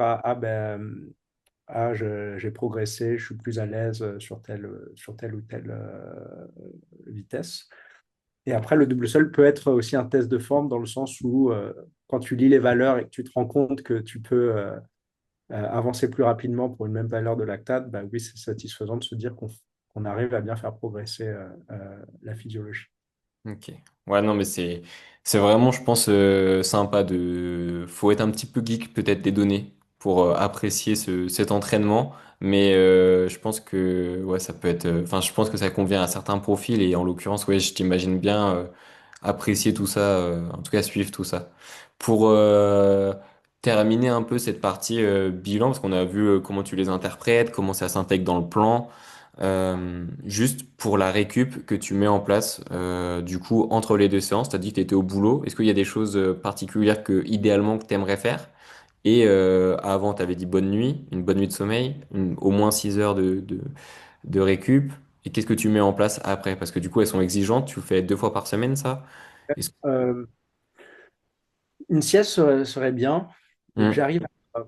j'ai progressé, je suis plus à l'aise sur telle ou telle vitesse. Et après, le double seuil peut être aussi un test de forme dans le sens où quand tu lis les valeurs et que tu te rends compte que tu peux avancer plus rapidement pour une même valeur de lactate, bah oui, c'est satisfaisant de se dire qu'on arrive à bien faire progresser la physiologie. Ok. Ouais, non, mais c'est vraiment, je pense, sympa faut être un petit peu geek peut-être des données pour apprécier cet entraînement. Mais je pense que ouais, ça peut être. Enfin, je pense que ça convient à certains profils et en l'occurrence, ouais, je t'imagine bien apprécier tout ça, en tout cas suivre tout ça. Pour terminer un peu cette partie bilan, parce qu'on a vu comment tu les interprètes, comment ça s'intègre dans le plan. Juste pour la récup que tu mets en place, du coup, entre les deux séances, tu as dit que tu étais au boulot. Est-ce qu'il y a des choses particulières que, idéalement, que tu aimerais faire? Et avant, tu avais dit bonne nuit, une bonne nuit de sommeil, au moins 6 heures de récup. Et qu'est-ce que tu mets en place après? Parce que du coup, elles sont exigeantes. Tu le fais 2 fois par semaine, ça? Est-ce- Euh, une sieste serait bien. Donc, Hmm.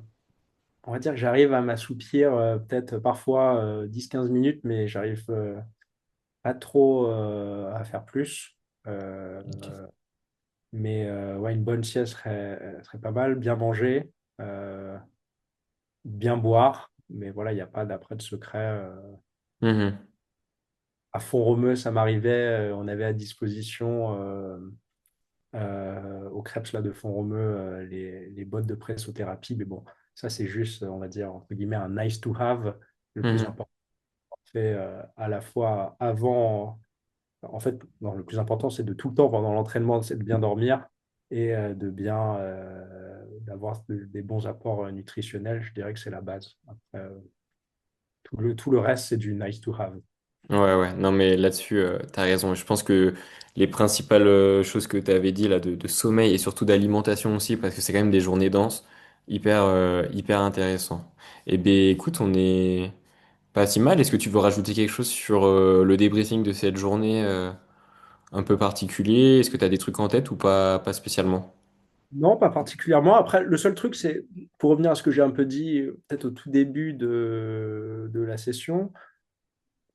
on va dire que j'arrive à m'assoupir peut-être parfois 10-15 minutes, mais j'arrive pas trop à faire plus. Euh, Ok. mais ouais, une bonne sieste serait pas mal. Bien manger, euh, bien boire. Mais voilà, il n'y a pas d'après de secret. Mhm. À Font-Romeu, ça m'arrivait. On avait à disposition au Krebs là, de Font-Romeu les bottes de pressothérapie. Mais bon, ça, c'est juste, on va dire, entre guillemets, un nice to have. Le plus Mhm. important, c'est à la fois avant. En fait, non, le plus important, c'est de tout le temps pendant l'entraînement, c'est de bien dormir et de bien d'avoir des bons apports nutritionnels. Je dirais que c'est la base. Après, tout le reste, c'est du nice to have. Ouais, ouais, non, mais là-dessus, t'as raison. Je pense que les principales choses que t'avais dit là, de sommeil et surtout d'alimentation aussi, parce que c'est quand même des journées denses, hyper intéressant. Eh bien, écoute, on est pas si mal. Est-ce que tu veux rajouter quelque chose sur le débriefing de cette journée un peu particulier? Est-ce que t'as des trucs en tête ou pas spécialement? Non, pas particulièrement. Après, le seul truc, c'est, pour revenir à ce que j'ai un peu dit, peut-être au tout début de la session,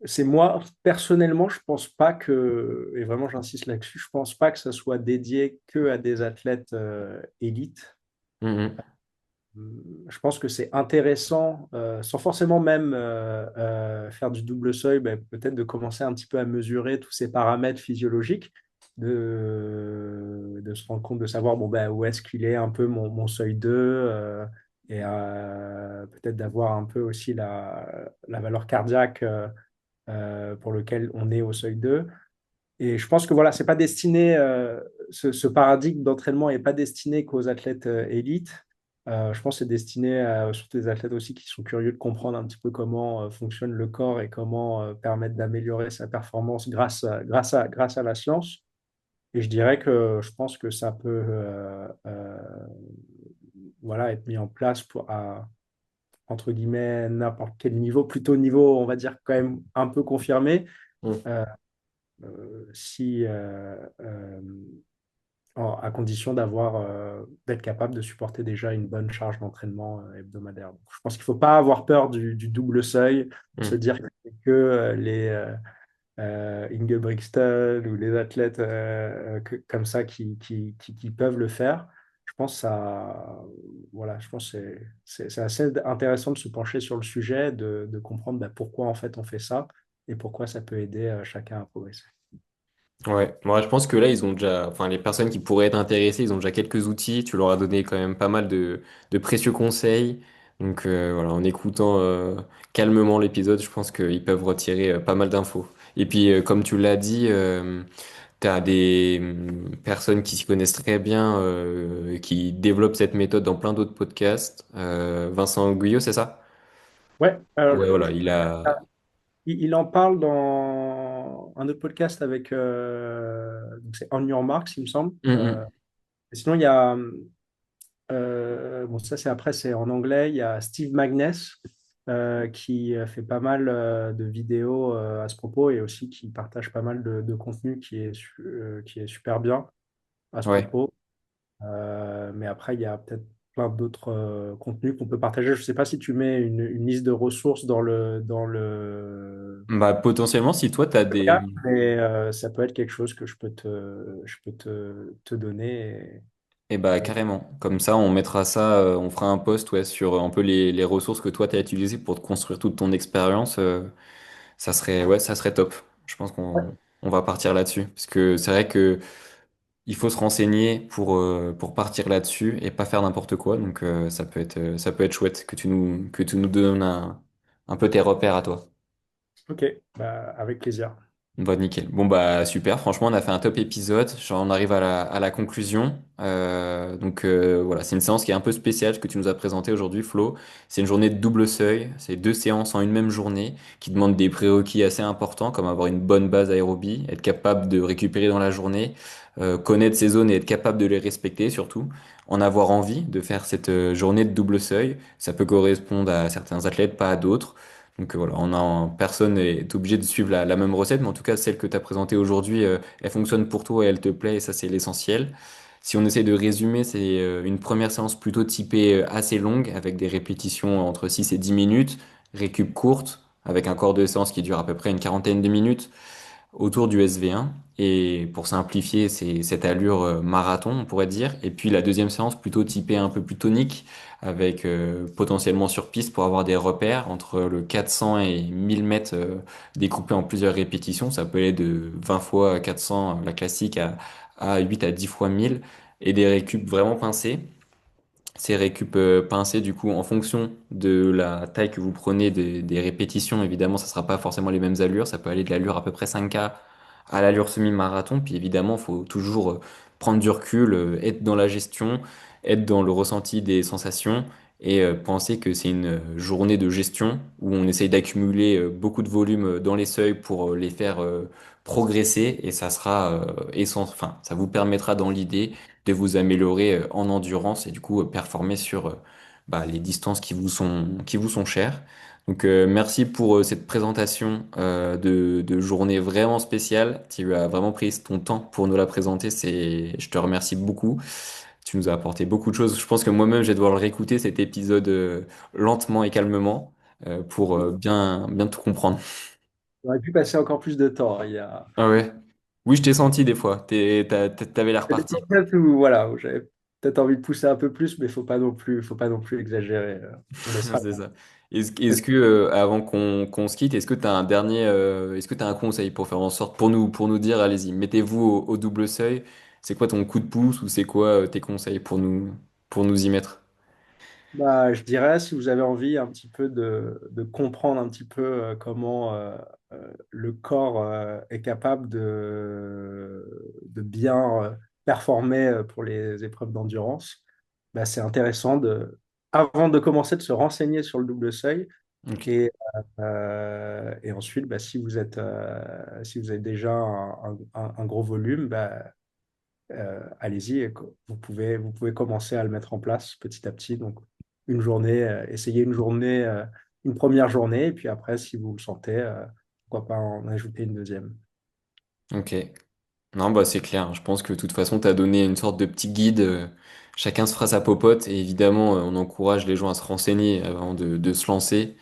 c'est moi, personnellement, je pense pas que, et vraiment j'insiste là-dessus, je pense pas que ça soit dédié que à des athlètes élites. Mhm, Je pense que c'est intéressant, sans forcément même faire du double seuil, ben, peut-être de commencer un petit peu à mesurer tous ces paramètres physiologiques, de se rendre compte, de savoir bon, ben, où est-ce qu'il est un peu mon seuil 2, et peut-être d'avoir un peu aussi la valeur cardiaque pour lequel on est au seuil 2. Et je pense que voilà, c'est pas destiné, ce paradigme d'entraînement n'est pas destiné qu'aux athlètes élites. Je pense que c'est destiné à surtout des athlètes aussi qui sont curieux de comprendre un petit peu comment fonctionne le corps et comment permettre d'améliorer sa performance grâce à la science. Et je dirais que je pense que ça peut voilà, être mis en place entre guillemets, n'importe quel niveau, plutôt niveau, on va dire, quand même un peu confirmé. mhm. Euh, si à condition d'être capable de supporter déjà une bonne charge d'entraînement hebdomadaire. Donc, je pense qu'il ne faut pas avoir peur du double seuil, se Mhm. dire que c'est que les Inge Brixton ou les athlètes comme ça qui peuvent le faire. Je pense voilà, je pense que c'est assez intéressant de se pencher sur le sujet, de comprendre bah, pourquoi en fait on fait ça et pourquoi ça peut aider chacun à progresser. Ouais, moi je pense que là ils ont déjà, enfin les personnes qui pourraient être intéressées, ils ont déjà quelques outils. Tu leur as donné quand même pas mal de précieux conseils. Donc voilà, en écoutant calmement l'épisode, je pense qu'ils peuvent retirer pas mal d'infos. Et puis comme tu l'as dit, t'as des personnes qui s'y connaissent très bien, qui développent cette méthode dans plein d'autres podcasts. Vincent Guyot, c'est ça? Ouais, Ouais, voilà, il a. il en parle dans un autre podcast avec, donc c'est On Your Marks, il me semble. Mhm. Et sinon, il y a, bon, ça c'est après, c'est en anglais, il y a Steve Magness qui fait pas mal de vidéos à ce propos et aussi qui partage pas mal de contenu qui est super bien à ce Ouais. propos. Mais après, il y a peut-être plein d'autres contenus qu'on peut partager. Je ne sais pas si tu mets une liste de ressources dans le Bah, potentiellement, si toi, tu as des... cas, mais ça peut être quelque chose que je peux te donner. Eh bah, Et- carrément. Comme ça, on mettra ça, on fera un post ouais, sur un peu les ressources que toi, tu as utilisées pour te construire toute ton expérience. Ça serait, ouais, ça serait top. Je pense Ouais. qu'on va partir là-dessus. Parce que c'est vrai que il faut se renseigner pour partir là-dessus et pas faire n'importe quoi. Donc, ça peut être chouette que tu nous donnes un peu tes repères à toi. Ok, bah, avec plaisir. Bah, nickel. Bon, bah, super. Franchement, on a fait un top épisode. On arrive à la conclusion. Voilà, c'est une séance qui est un peu spéciale que tu nous as présentée aujourd'hui, Flo. C'est une journée de double seuil. C'est deux séances en une même journée qui demandent des prérequis assez importants, comme avoir une bonne base aérobie, être capable de récupérer dans la journée, connaître ses zones et être capable de les respecter surtout. En avoir envie de faire cette journée de double seuil. Ça peut correspondre à certains athlètes, pas à d'autres. Donc voilà, personne n'est obligé de suivre la même recette, mais en tout cas, celle que tu as présentée aujourd'hui, elle fonctionne pour toi et elle te plaît, et ça, c'est l'essentiel. Si on essaie de résumer, c'est une première séance plutôt typée assez longue, avec des répétitions entre 6 et 10 minutes, récup courte, avec un corps de séance qui dure à peu près une quarantaine de minutes autour du SV1. Et pour simplifier, c'est cette allure marathon, on pourrait dire. Et puis la deuxième séance, plutôt typée un peu plus tonique, avec potentiellement sur piste pour avoir des repères entre le 400 et 1000 mètres découpés en plusieurs répétitions. Ça peut aller de 20 fois 400, la classique, à 8 à 10 fois 1000. Et des récup vraiment pincés. Ces récup pincés, du coup, en fonction de la taille que vous prenez des répétitions, évidemment, ça sera pas forcément les mêmes allures. Ça peut aller de l'allure à peu près 5K à l'allure semi-marathon. Puis évidemment, il faut toujours prendre du recul, être dans la gestion, être dans le ressenti des sensations et penser que c'est une journée de gestion où on essaye d'accumuler beaucoup de volume dans les seuils pour les faire progresser et ça sera enfin, ça vous permettra dans l'idée de vous améliorer en endurance et du coup performer sur bah, les distances qui vous sont chères. Donc merci pour cette présentation de journée vraiment spéciale. Tu as vraiment pris ton temps pour nous la présenter. Je te remercie beaucoup. Tu nous as apporté beaucoup de choses. Je pense que moi-même, je vais devoir le réécouter cet épisode lentement et calmement pour bien tout comprendre. On aurait pu passer encore plus de temps. Il y a Ah ouais. Oui, je t'ai senti des fois. T'avais l'air des parti. podcasts où, voilà, où j'avais peut-être envie de pousser un peu plus, mais faut pas non plus exagérer. On laissera. C'est ça. Est-ce que avant qu'on se quitte, est-ce que tu as un conseil pour faire en sorte, pour nous dire, allez-y, mettez-vous au double seuil. C'est quoi ton coup de pouce ou c'est quoi tes conseils pour nous y mettre? Bah, je dirais, si vous avez envie un petit peu de comprendre un petit peu comment le corps est capable de bien performer pour les épreuves d'endurance, bah, c'est intéressant avant de commencer, de se renseigner sur le double seuil. Ok. Et ensuite, bah, si vous avez déjà un gros volume, bah, allez-y, et vous pouvez commencer à le mettre en place petit à petit. Donc, essayez une journée, une première journée, et puis après, si vous le sentez, pourquoi pas en ajouter une deuxième. Ok. Non, bah c'est clair. Je pense que de toute façon, tu as donné une sorte de petit guide. Chacun se fera sa popote et évidemment, on encourage les gens à se renseigner avant de se lancer.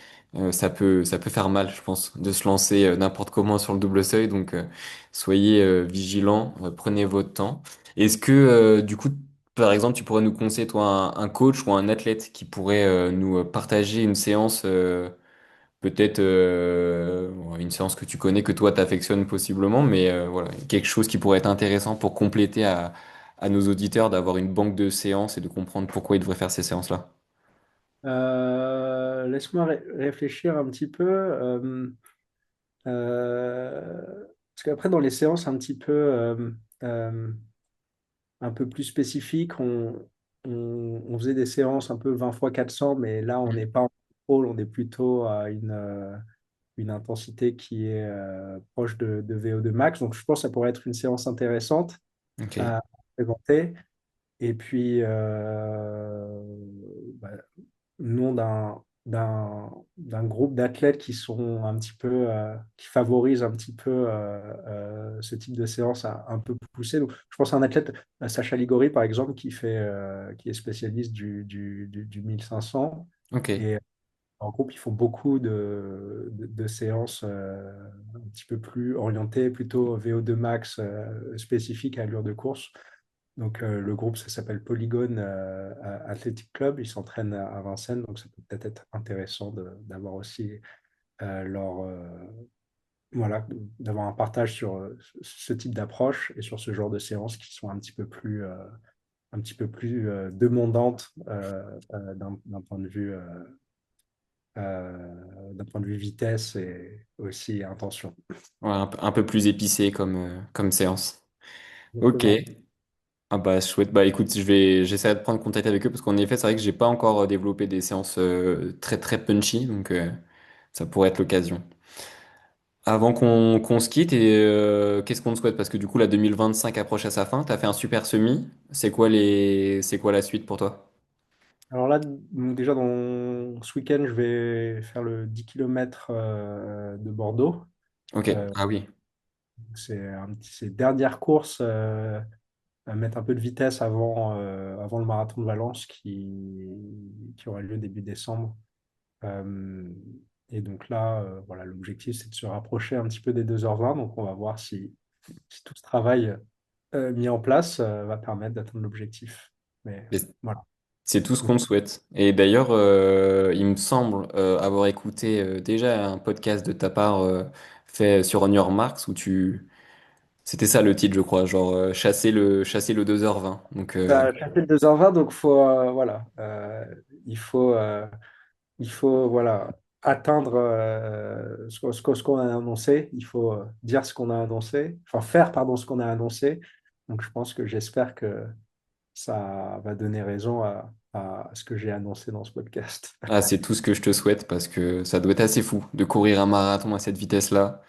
Ça peut faire mal, je pense, de se lancer n'importe comment sur le double seuil. Donc, soyez vigilants, prenez votre temps. Est-ce que, du coup, par exemple, tu pourrais nous conseiller, toi, un coach ou un athlète qui pourrait nous partager une séance peut-être une séance que tu connais, que toi t'affectionnes possiblement, mais voilà, quelque chose qui pourrait être intéressant pour compléter à nos auditeurs d'avoir une banque de séances et de comprendre pourquoi ils devraient faire ces séances-là. Laisse-moi réfléchir un petit peu. Parce qu'après, dans les séances euh, un peu plus spécifiques, on faisait des séances un peu 20 fois 400, mais là, on n'est Mhm. pas en contrôle, on est plutôt à une intensité qui est proche de VO2 max. Donc, je pense que ça pourrait être une séance intéressante Ok. à présenter. Et puis, bah, nom d'un groupe d'athlètes qui sont un petit peu, qui favorisent un petit peu ce type de séance un peu poussée. Donc, je pense à un athlète, Sacha Ligori, par exemple, qui est spécialiste du 1500. Ok. Et en groupe, ils font beaucoup de séances un petit peu plus orientées, plutôt VO2 max spécifiques à allure de course. Donc, le groupe, ça s'appelle Polygone Athletic Club. Ils s'entraînent à Vincennes, donc ça peut peut-être être intéressant d'avoir aussi leur, voilà, d'avoir un partage sur ce type d'approche et sur ce genre de séances qui sont un petit peu plus demandantes d'un point de vue vitesse et aussi intention. Ouais, un peu plus épicé comme séance. Ok. Exactement. Ah bah chouette. Bah écoute, j'essaierai de prendre contact avec eux parce qu'en effet, c'est vrai que j'ai pas encore développé des séances très très punchy, donc ça pourrait être l'occasion. Avant qu'on se quitte, et qu'est-ce qu'on te souhaite? Parce que du coup, la 2025 approche à sa fin. T'as fait un super semi. C'est quoi la suite pour toi? Alors là, donc déjà, ce week-end, je vais faire le 10 km de Bordeaux. Ok. Euh, Ah oui. c'est dernière course à mettre un peu de vitesse avant le marathon de Valence qui aura lieu début décembre. Euh, et donc là, voilà, l'objectif, c'est de se rapprocher un petit peu des 2h20. Donc on va voir si tout ce travail mis en place va permettre d'atteindre l'objectif. Mais Mais voilà. c'est tout ce qu'on te souhaite. Et d'ailleurs, il me semble avoir écouté déjà un podcast de ta part fait sur On Your Marks où tu... C'était ça le titre, je crois, genre chasser le 2h20. Donc, Ça a fait le 2h20, donc voilà, il faut voilà, atteindre ce qu'on a annoncé, il faut dire ce qu'on a annoncé, enfin faire pardon, ce qu'on a annoncé. Donc je pense que j'espère que ça va donner raison à ce que j'ai annoncé dans ce podcast. ah, c'est tout ce que je te souhaite parce que ça doit être assez fou de courir un marathon à cette vitesse-là.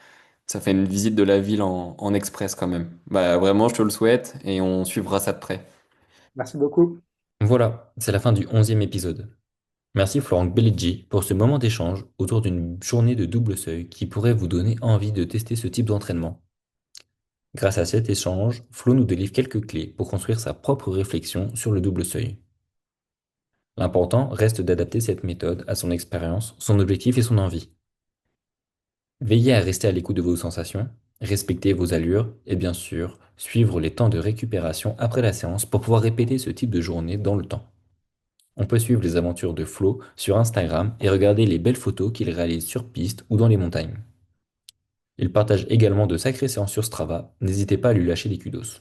Ça fait une visite de la ville en express quand même. Bah, vraiment, je te le souhaite et on suivra ça de près. Merci beaucoup. Voilà, c'est la fin du 11e épisode. Merci Florent Belligi pour ce moment d'échange autour d'une journée de double seuil qui pourrait vous donner envie de tester ce type d'entraînement. Grâce à cet échange, Flo nous délivre quelques clés pour construire sa propre réflexion sur le double seuil. L'important reste d'adapter cette méthode à son expérience, son objectif et son envie. Veillez à rester à l'écoute de vos sensations, respecter vos allures et bien sûr, suivre les temps de récupération après la séance pour pouvoir répéter ce type de journée dans le temps. On peut suivre les aventures de Flo sur Instagram et regarder les belles photos qu'il réalise sur piste ou dans les montagnes. Il partage également de sacrées séances sur Strava, n'hésitez pas à lui lâcher des kudos.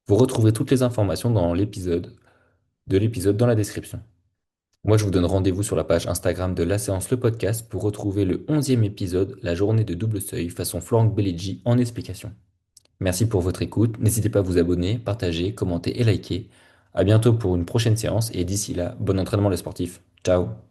Vous retrouverez toutes les informations de l'épisode dans la description. Moi, je vous donne rendez-vous sur la page Instagram de La Séance le podcast pour retrouver le 11e épisode, la journée de double seuil, façon Florent Belligi en explication. Merci pour votre écoute, n'hésitez pas à vous abonner, partager, commenter et liker. À bientôt pour une prochaine séance et d'ici là, bon entraînement les sportifs. Ciao!